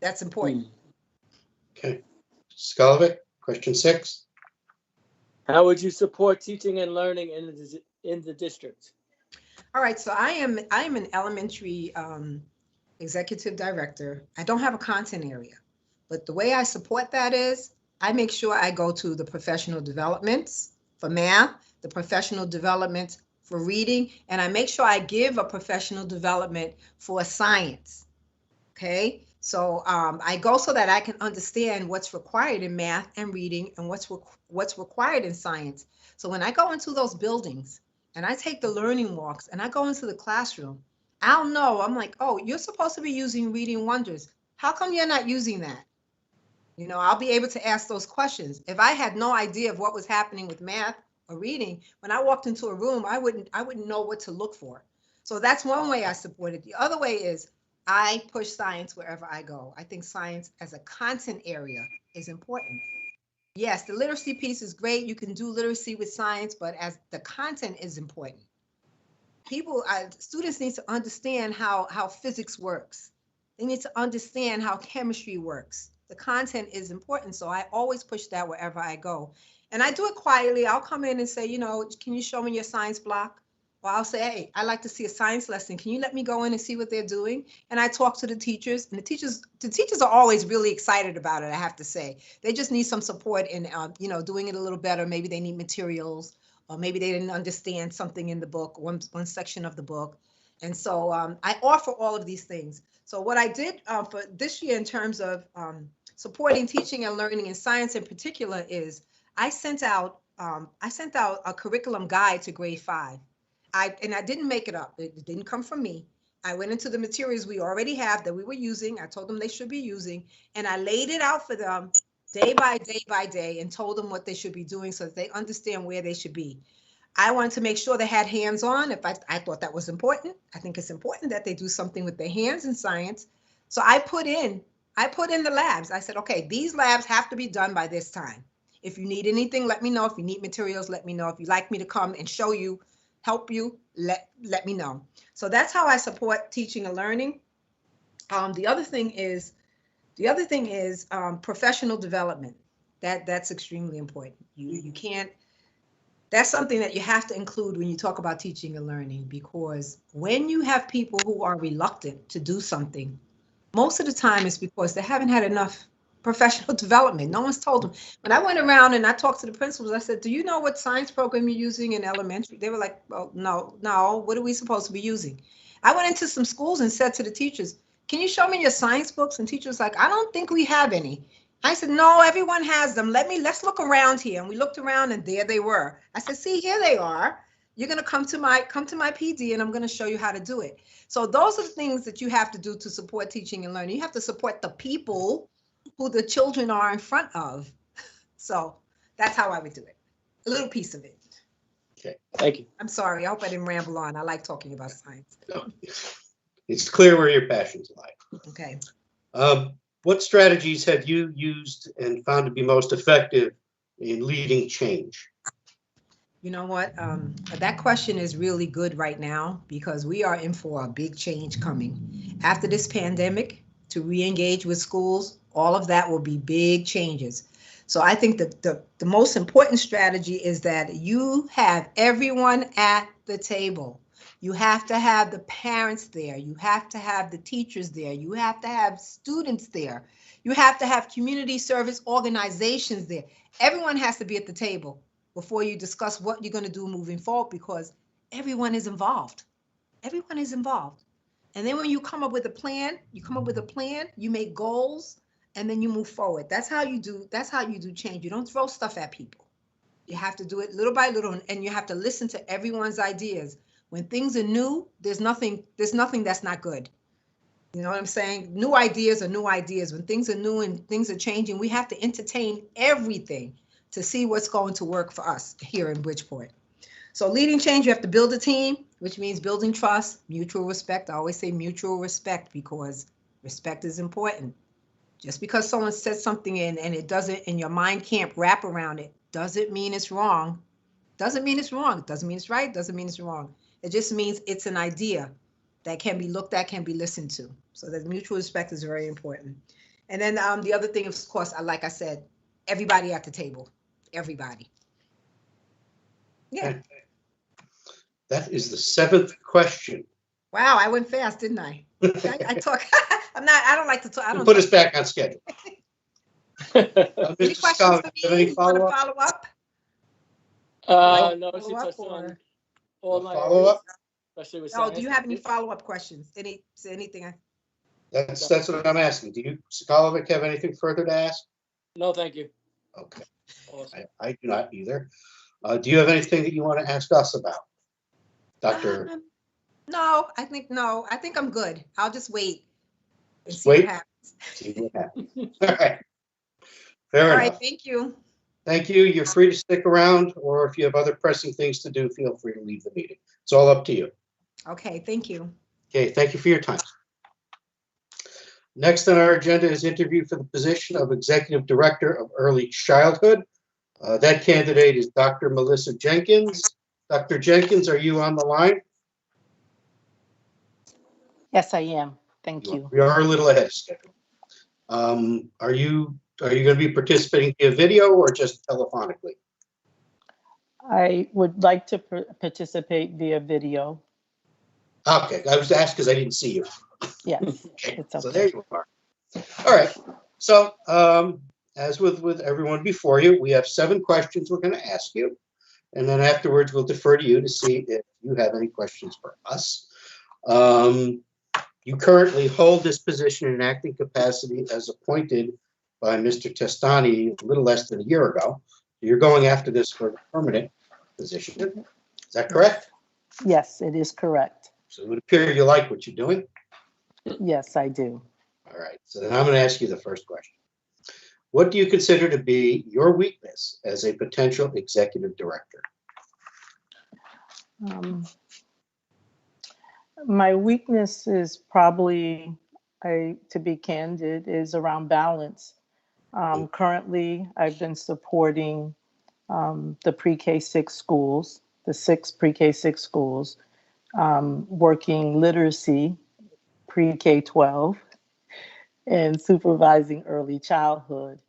That's important. Okay, Skalovic, question 6. How would you support teaching and learning in the district? All right, so I am an elementary executive director. I don't have a content area, but the way I support that is I make sure I go to the professional developments for math, the professional development for reading, and I make sure I give a professional development for science. Okay, so I go so that I can understand what's required in math and reading, and what's required in science. So when I go into those buildings and I take the learning walks and I go into the classroom, I'll know. I'm like, oh, you're supposed to be using Reading Wonders. How come you're not using that? I'll be able to ask those questions. If I had no idea of what was happening with math or reading, when I walked into a room, I wouldn't know what to look for. So that's one way I support it. The other way is I push science wherever I go. I think science as a content area is important. Yes, the literacy piece is great. You can do literacy with science, but as the content is important. Students need to understand how physics works. They need to understand how chemistry works. The content is important, so I always push that wherever I go. And I do it quietly. I'll come in and say, can you show me your science block? Or I'll say, hey, I'd like to see a science lesson. Can you let me go in and see what they're doing? And I talk to the teachers, and the teachers are always really excited about it, I have to say. They just need some support in, doing it a little better. Maybe they need materials, or maybe they didn't understand something in the book, one section of the book. And so I offer all of these things. So what I did for this year in terms of supporting teaching and learning in science in particular is I sent out a curriculum guide to grade 5. I didn't make it up. It didn't come from me. I went into the materials we already have that we were using. I told them they should be using, and I laid it out for them day by day and told them what they should be doing so that they understand where they should be. I wanted to make sure they had hands-on. I thought that was important. I think it's important that they do something with their hands in science. So I put in the labs. I said, okay, these labs have to be done by this time. If you need anything, let me know. If you need materials, let me know. If you'd like me to come and show you, help you, let me know. So that's how I support teaching and learning. The other thing is professional development. That's extremely important. You can't. That's something that you have to include when you talk about teaching and learning, because when you have people who are reluctant to do something, most of the time it's because they haven't had enough professional development. No one's told them. When I went around and I talked to the principals, I said, do you know what science program you're using in elementary? They were like, well, no, what are we supposed to be using? I went into some schools and said to the teachers, can you show me your science books? And teachers like, I don't think we have any. I said, no, everyone has them. Let's look around here. And we looked around and there they were. I said, see, here they are. You're going to come to my PD and I'm going to show you how to do it. So those are the things that you have to do to support teaching and learning. You have to support the people who the children are in front of. So that's how I would do it. A little piece of it. Okay. Thank you. I'm sorry. I hope I didn't ramble on. I like talking about science. No, it's clear where your passions lie. Okay. What strategies have you used and found to be most effective in leading change? You know what? That question is really good right now because we are in for a big change coming. After this pandemic, to re-engage with schools, all of that will be big changes. So I think that the most important strategy is that you have everyone at the table. You have to have the parents there. You have to have the teachers there. You have to have students there. You have to have community service organizations there. Everyone has to be at the table before you discuss what you're going to do moving forward because everyone is involved. Everyone is involved. And then when you come up with a plan, you make goals, and then you move forward. That's how you do change. You don't throw stuff at people. You have to do it little by little, and you have to listen to everyone's ideas. When things are new, there's nothing that's not good. You know what I'm saying? New ideas are new ideas. When things are new and things are changing, we have to entertain everything to see what's going to work for us here in Bridgeport. So leading change, you have to build a team, which means building trust, mutual respect. I always say mutual respect because respect is important. Just because someone says something and it doesn't, and your mind can't wrap around it, doesn't mean it's wrong. Doesn't mean it's wrong. It doesn't mean it's right. Doesn't mean it's wrong. It just means it's an idea that can be looked at, can be listened to. So that mutual respect is very important. And then the other thing, of course, like I said, everybody at the table. Everybody. Yeah. Okay. That is the 7th question. Wow, I went fast, didn't I? I talk. I don't like to talk. I don't Put talk. us back on schedule. Any Mr. questions Scott, for do you have any me? You want to follow-up? follow up? No, she Follow up touched on or- all my Follow-up? areas, especially with No, science. do you have any follow-up questions? Anything? That's what I'm asking. Do you, Skolovic, have anything further to ask? No, thank you. Okay, Awesome. I do not either. Do you have anything that you want to ask us about? Dr. No, I think I'm good. I'll just wait and Just see what wait. happens. See what happens. All right. Fair All enough. right, thank you. Thank you. You're free to stick around, or if you have other pressing things to do, feel free to leave the meeting. It's all up to you. Okay, thank you. Okay, thank you for your time. Next on our agenda is interview for the position of Executive Director of Early Childhood. That candidate is Dr. Melissa Jenkins. Dr. Jenkins, are you on the line? Yes, I am. Thank you. We are a little ahead of schedule. Are you going to be participating via video or just telephonically? I would like to participate via video. Okay, I was asked because I didn't see you. Yes, Okay, it's so okay. there you are. All right. So as with everyone before you, we have 7 questions we're going to ask you. And then afterwards, we'll defer to you to see if you have any questions for us. You currently hold this position in an acting capacity as appointed by Mr. Testani a little less than a year ago. You're going after this for a permanent position. Is that correct? Yes, it is correct. So it would appear you like what you're doing. Yes, I do. All right. So then I'm going to ask you the first question. What do you consider to be your weakness as a potential executive director? My weakness is probably, to be candid, is around balance. Currently, I've been supporting the pre-K 6 schools, the 6 pre-K 6 schools, working literacy pre-K 12 and supervising early childhood,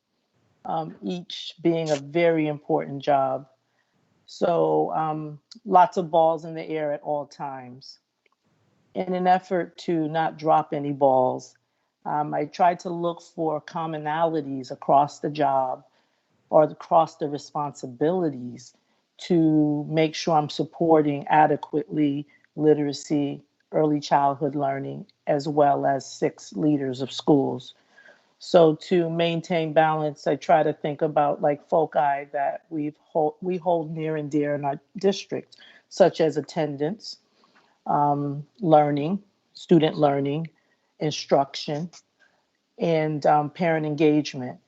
each being a very important job. So lots of balls in the air at all times. In an effort to not drop any balls, I try to look for commonalities across the job or across the responsibilities to make sure I'm supporting adequately literacy, early childhood learning, as well as 6 leaders of schools. So to maintain balance, I try to think about like foci that we hold near and dear in our district, such as attendance, learning, student learning, instruction, and parent engagement.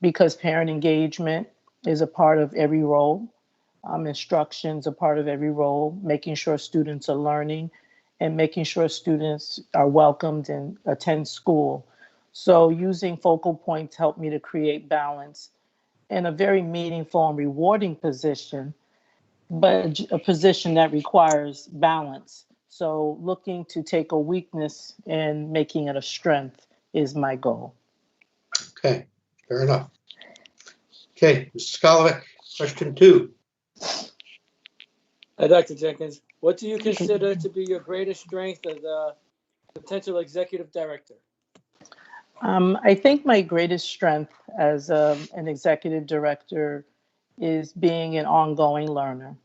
Because parent engagement is a part of every role, instructions a part of every role, making sure students are learning and making sure students are welcomed and attend school. So using focal points helped me to create balance in a very meaningful and rewarding position, but a position that requires balance. So looking to take a weakness and making it a strength is my goal. Okay, fair enough. Okay, Mr. Skolovic, question 2. Hi, Dr. Jenkins. What do you consider to be your greatest strength as a potential executive director? I think my greatest strength as an executive director is being an ongoing learner.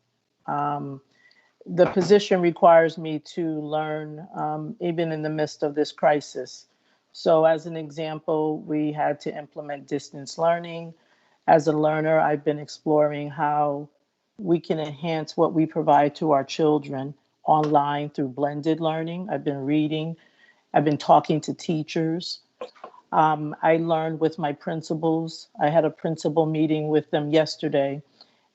Um, the position requires me to learn even in the midst of this crisis. So, as an example, we had to implement distance learning. As a learner, I've been exploring how we can enhance what we provide to our children online through blended learning. I've been reading, I've been talking to teachers. I learned with my principals. I had a principal meeting with them yesterday.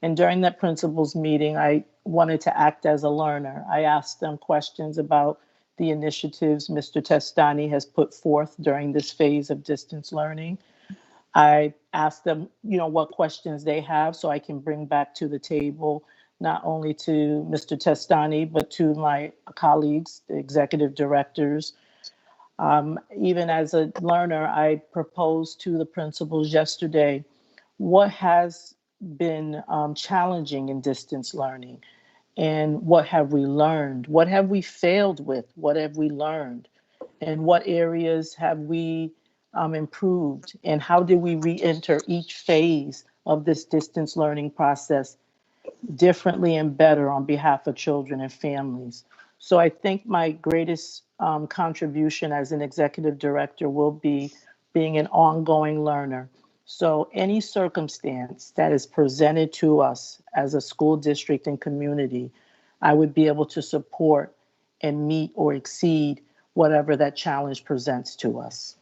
And during that principals meeting, I wanted to act as a learner. I asked them questions about the initiatives Mr. Testani has put forth during this phase of distance learning. I asked them, what questions they have so I can bring back to the table, not only to Mr. Testani, but to my colleagues, the executive directors. Even as a learner, I proposed to the principals yesterday what has been challenging in distance learning and what have we learned? What have we failed with? What have we learned? And what areas have we improved? And how do we re-enter each phase of this distance learning process differently and better on behalf of children and families? So I think my greatest contribution as an executive director will be being an ongoing learner. So any circumstance that is presented to us as a school district and community, I would be able to support and meet or exceed whatever that challenge presents to us.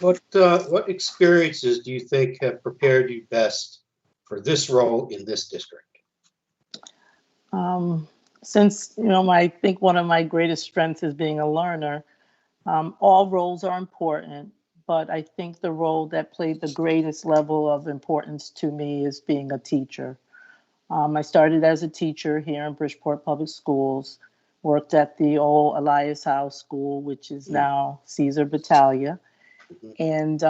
What experiences do you think have prepared you best for this role in this district? Since, I think one of my greatest strengths is being a learner, all roles are important, but I think the role that played the greatest level of importance to me is being a teacher. I started as a teacher here in Bridgeport Public Schools, worked at the old Elias House School, which is now Caesar Battaglia. And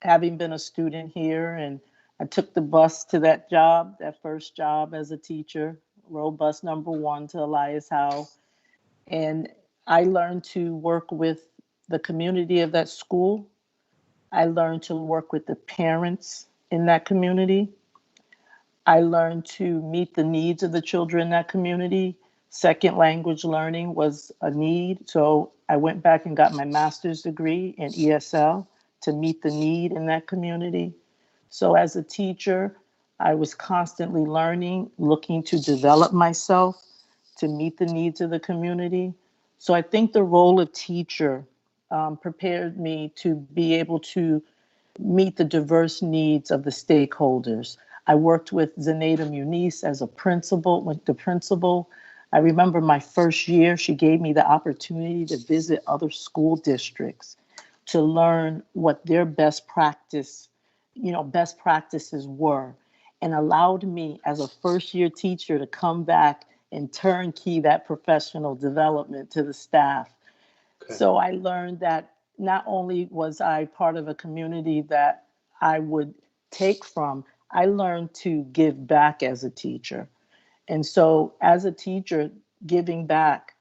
having been a student here, and I took the bus to that job, that first job as a teacher, rode bus number 1 to Elias House. And I learned to work with the community of that school. I learned to work with the parents in that community. I learned to meet the needs of the children in that community. Second language learning was a need. So I went back and got my master's degree in ESL to meet the need in that community. So as a teacher, I was constantly learning, looking to develop myself to meet the needs of the community. So I think the role of teacher prepared me to be able to meet the diverse needs of the stakeholders. I worked with Zenaida Muniz as a principal, with the principal. I remember my first year, she gave me the opportunity to visit other school districts to learn what their best practices were, and allowed me as a first year teacher to come back and turnkey that professional development to the staff. Okay. So I learned that not only was I part of a community that I would take from, I learned to give back as a teacher. And so as a teacher, giving back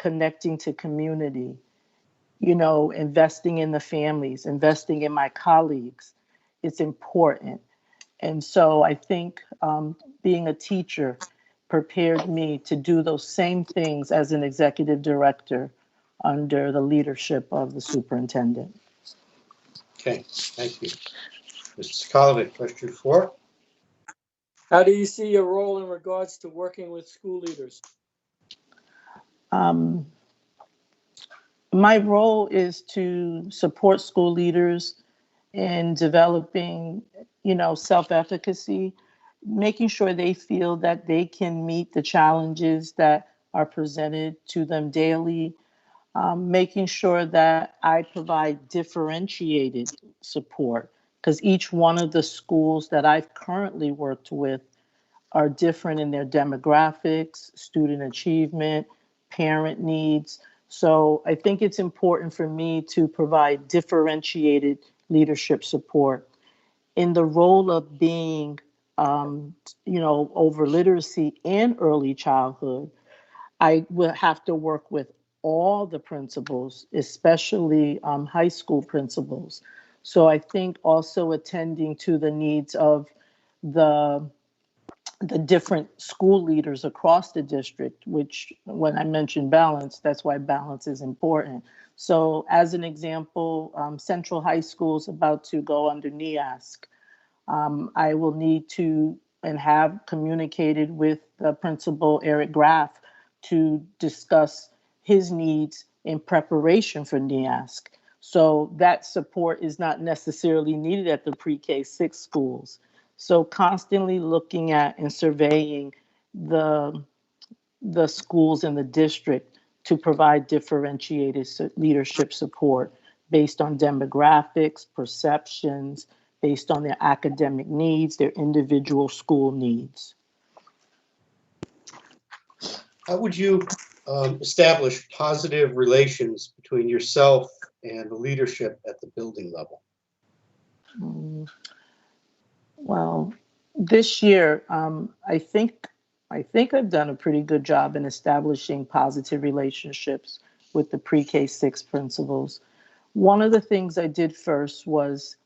connecting to community, you know, investing in the families, investing in my colleagues. It's important. And so I think being a teacher prepared me to do those same things as an executive director under the leadership of the superintendent. Okay, thank you. Mr. Skolnick, question 4. How do you see your role in regards to working with school leaders? My role is to support school leaders in developing, you know, self-efficacy, making sure they feel that they can meet the challenges that are presented to them daily, making sure that I provide differentiated support, because each one of the schools that I've currently worked with are different in their demographics, student achievement, parent needs. So I think it's important for me to provide differentiated leadership support. In the role of being, you know, over literacy and early childhood, I will have to work with all the principals, especially high school principals. So I think also attending to the needs of the different school leaders across the district, which when I mention balance, that's why balance is important. So as an example, Central High School is about to go under NEASC. I will need to and have communicated with the principal, Eric Graff, to discuss his needs in preparation for NEASC. So that support is not necessarily needed at the pre-K 6 schools. So constantly looking at and surveying the schools in the district to provide differentiated leadership support based on demographics, perceptions, based on their academic needs, their individual school needs. How would you establish positive relations between yourself and the leadership at the building level? Well, this year, I think I've done a pretty good job in establishing positive relationships with the pre-K 6 principals. One of the things I did first was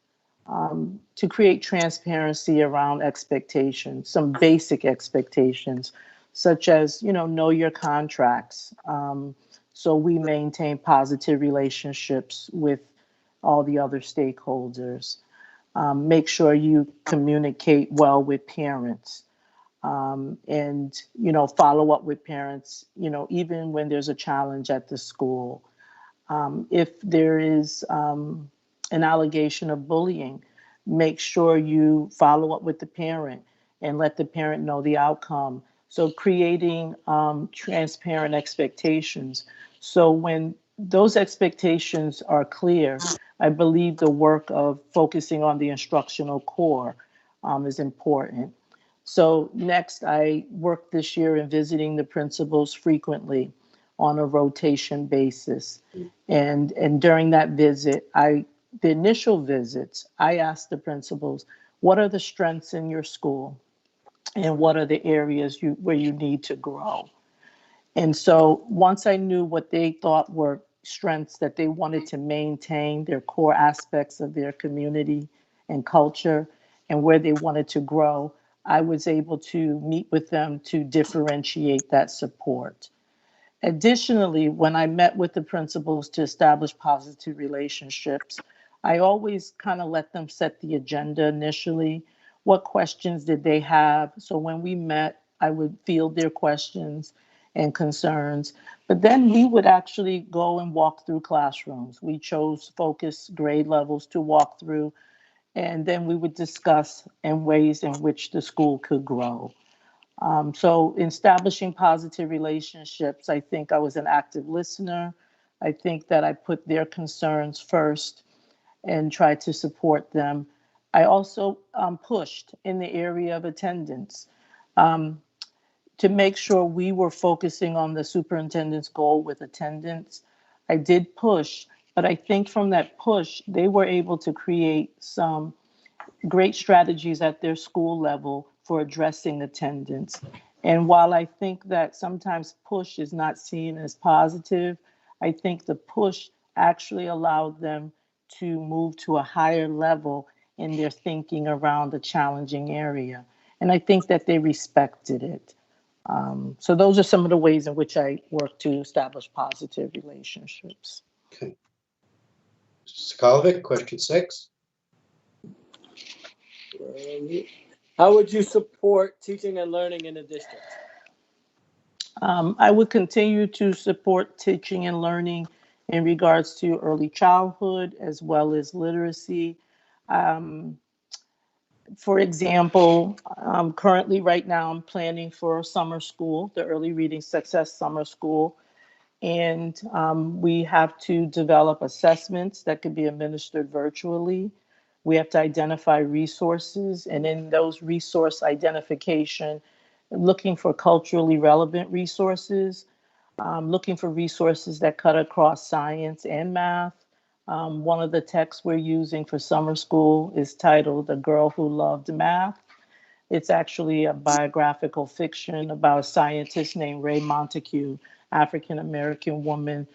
to create transparency around expectations, some basic expectations, such as, you know your contracts. So we maintain positive relationships with all the other stakeholders. Make sure you communicate well with parents, and, you know, follow up with parents, you know, even when there's a challenge at the school. If there is an allegation of bullying, make sure you follow up with the parent and let the parent know the outcome. So creating transparent expectations. So when those expectations are clear, I believe the work of focusing on the instructional core is important. So next, I worked this year in visiting the principals frequently on a rotation basis. And during that visit, the initial visits, I asked the principals, what are the strengths in your school? And what are the areas where you need to grow? And so once I knew what they thought were strengths that they wanted to maintain, their core aspects of their community and culture, and where they wanted to grow, I was able to meet with them to differentiate that support. Additionally, when I met with the principals to establish positive relationships, I always kind of let them set the agenda initially. What questions did they have? So when we met, I would field their questions and concerns. But then we would actually go and walk through classrooms. We chose focus grade levels to walk through, and then we would discuss in ways in which the school could grow. So in establishing positive relationships, I think I was an active listener. I think that I put their concerns first and tried to support them. I also pushed in the area of attendance to make sure we were focusing on the superintendent's goal with attendance. I did push, but I think from that push, they were able to create some great strategies at their school level for addressing attendance. And while I think that sometimes push is not seen as positive, I think the push actually allowed them to move to a higher level in their thinking around a challenging area. And I think that they respected it. So those are some of the ways in which I work to establish positive relationships. Okay. Sakalovic, question 6. How would you support teaching and learning in the district? I would continue to support teaching and learning in regards to early childhood as well as literacy. Um, for example, currently right now I'm planning for summer school, the Early Reading Success Summer School. And we have to develop assessments that could be administered virtually. We have to identify resources, and in those resource identification, looking for culturally relevant resources, looking for resources that cut across science and math. One of the texts we're using for summer school is titled "A Girl Who Loved Math." It's actually a biographical fiction about a scientist named Ray Montague, African American woman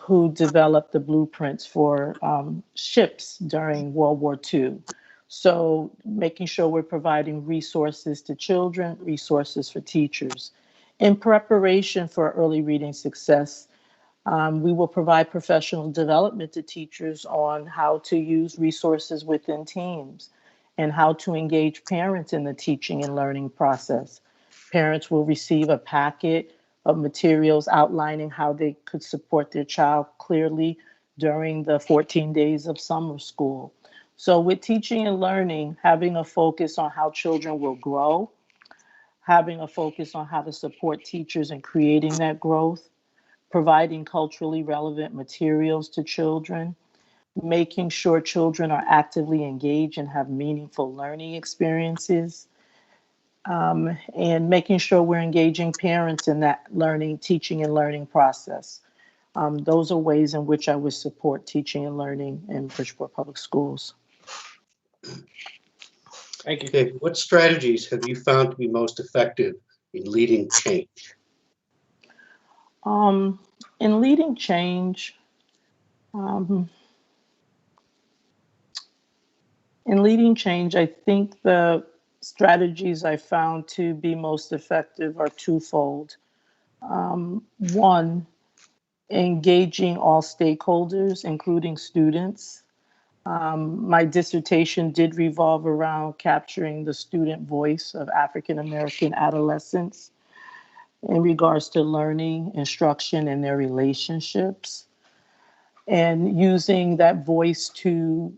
who developed the blueprints for ships during World War II. So, making sure we're providing resources to children, resources for teachers. In preparation for early reading success, we will provide professional development to teachers on how to use resources within teams and how to engage parents in the teaching and learning process. Parents will receive a packet of materials outlining how they could support their child clearly during the 14 days of summer school. So, with teaching and learning, having a focus on how children will grow, having a focus on how to support teachers in creating that growth, providing culturally relevant materials to children, making sure children are actively engaged and have meaningful learning experiences, and making sure we're engaging parents in that learning, teaching, and learning process. Those are ways in which I would support teaching and learning in Bridgeport Public Schools. Thank you. Okay, what strategies have you found to be most effective in leading change? In leading change, I think the strategies I found to be most effective are twofold. One, engaging all stakeholders, including students. My dissertation did revolve around capturing the student voice of African American adolescents in regards to learning, instruction, and their relationships, and using that voice to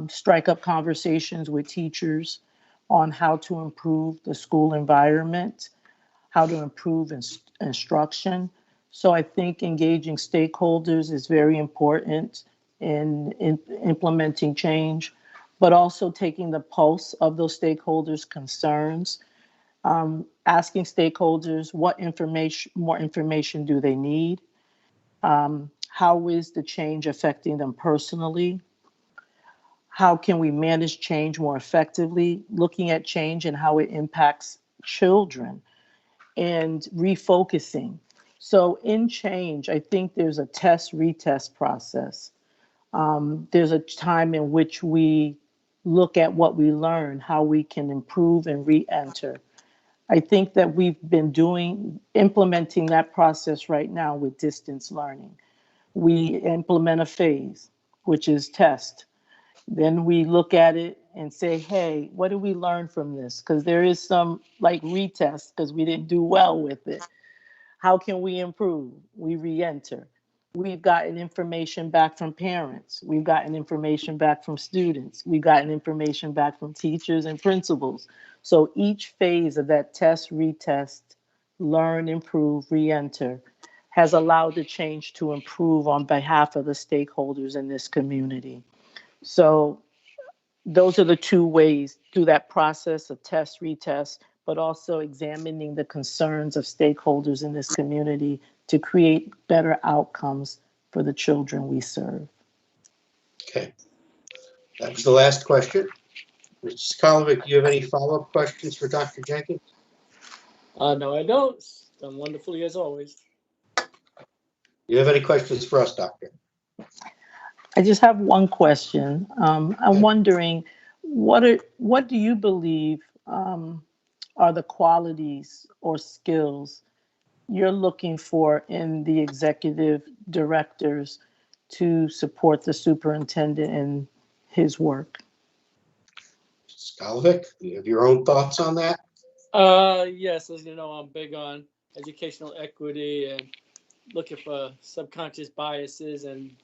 strike up conversations with teachers on how to improve the school environment, how to improve instruction. So I think engaging stakeholders is very important in implementing change, but also taking the pulse of those stakeholders' concerns, asking stakeholders what more information do they need, how is the change affecting them personally, how can we manage change more effectively, looking at change and how it impacts children, and refocusing. So in change, I think there's a test retest process. There's a time in which we look at what we learn, how we can improve and re-enter. I think that we've been implementing that process right now with distance learning. We implement a phase, which is test. Then we look at it and say, hey, what did we learn from this? Because there is some like retest because we didn't do well with it. How can we improve? We re-enter. We've gotten information back from parents. We've gotten information back from students. We've gotten information back from teachers and principals. So each phase of that test, retest, learn, improve, re-enter has allowed the change to improve on behalf of the stakeholders in this community. So those are the two ways through that process of test, retest, but also examining the concerns of stakeholders in this community to create better outcomes for the children we serve. Okay, that was the last question. Mr. Sakalovic, do you have any follow-up questions for Dr. Jenkins? No, I don't. It's done wonderfully as always. You have any questions for us, Doctor? I just have one question. I'm Okay. wondering, what do you believe are the qualities or skills you're looking for in the executive directors to support the superintendent in his work? Skalvik, you have your own thoughts on that? Yes, as you know, I'm big on educational equity and looking for subconscious biases and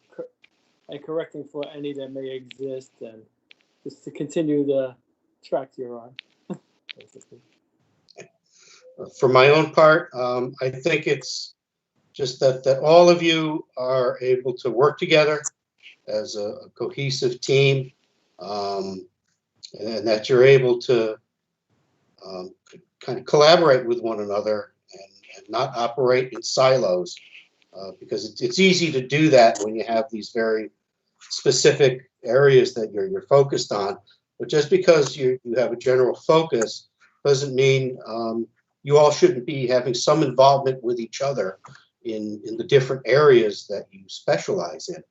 correcting for any that may exist, and just to continue the track you're on, basically. For my own part, I think it's just that all of you are able to work together as a cohesive team, and that you're able to kind of collaborate with one another and not operate in silos, because it's easy to do that when you have these very specific areas that you're focused on. But just because you have a general focus doesn't mean you all shouldn't be having some involvement with each other in the different areas that you specialize in.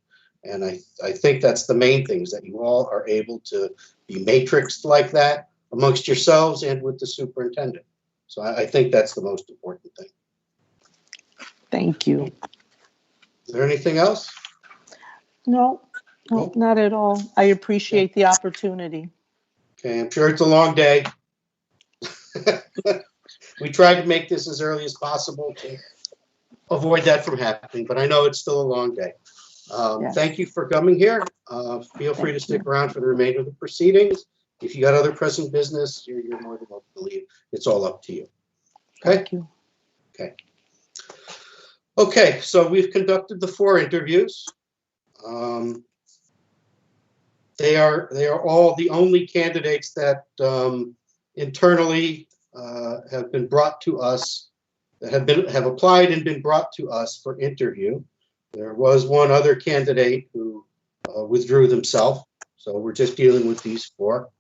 And I think that's the main thing, is that you all are able to be matrixed like that amongst yourselves and with the superintendent. So I think that's the most important thing. Thank you. Is there anything else? No, Nope. not at all. I appreciate the opportunity. Okay, I'm sure it's a long day. We tried to make this as early as possible to avoid that from happening, but I know it's still a long day. Yes. Thank you for coming here. Feel free to stick around for the remainder of the proceedings. If you got other pressing business, you're more than welcome to leave. It's all up to you. Okay? Thank you. Okay. Okay, so we've conducted the 4 interviews. They are all the only candidates that internally have been brought to us, that have applied and been brought to us for interview. There was one other candidate who withdrew themselves, so we're just dealing with these 4.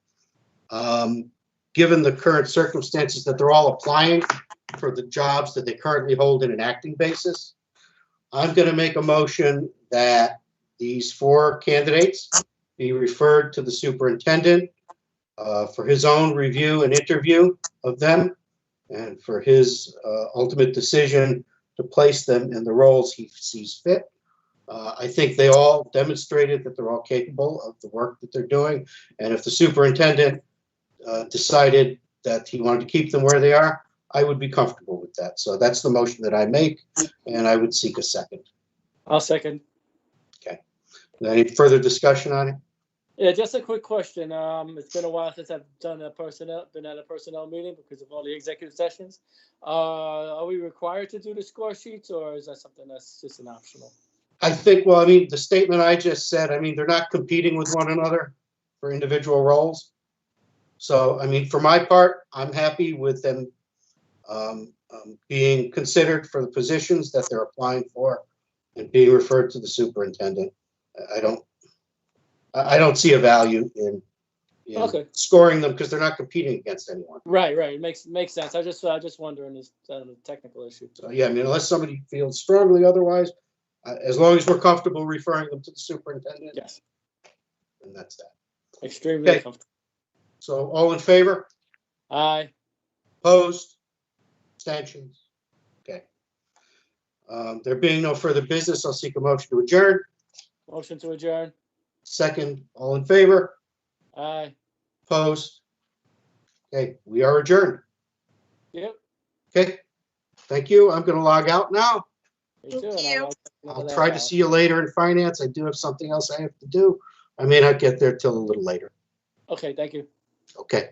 Given the current circumstances that they're all applying for the jobs that they currently hold in an acting basis, I'm going to make a motion that these 4 candidates be referred to the superintendent for his own review and interview of them, and for his ultimate decision to place them in the roles he sees fit. I think they all demonstrated that they're all capable of the work that they're doing, and if the superintendent decided that he wanted to keep them where they are, I would be comfortable with that. So that's the motion that I make, and I would seek a second. I'll second. Okay. Any further discussion on it? Yeah, just a quick question. It's been a while since I've been at a personnel meeting because of all the executive sessions. Are we required to do the score sheets, or is that something that's just an optional? I think, well, I mean, the statement I just said, I mean, they're not competing with one another for individual roles. So, I mean, for my part, I'm happy with them being considered for the positions that they're applying for and being referred to the superintendent. I don't see a value in Okay. scoring them because they're not competing against anyone. Right. It makes sense. I just wondering this technical issue. So, yeah, I mean, unless somebody feels strongly otherwise, as long as we're comfortable referring them to the superintendent. Yes. And that's that. Extremely Okay. comfortable. So all in favor? Aye. Opposed? Abstentions? Okay. There being no further business, I'll seek a motion to adjourn. Motion to adjourn. Second, all in favor? Aye. Opposed? Okay, we are adjourned. Yep. Okay, thank you. I'm going to log out now. Me too. Thank you. I'll try to see you later in finance. I do have something else I have to do. I may not get there till a little later. Okay. Thank you. Okay.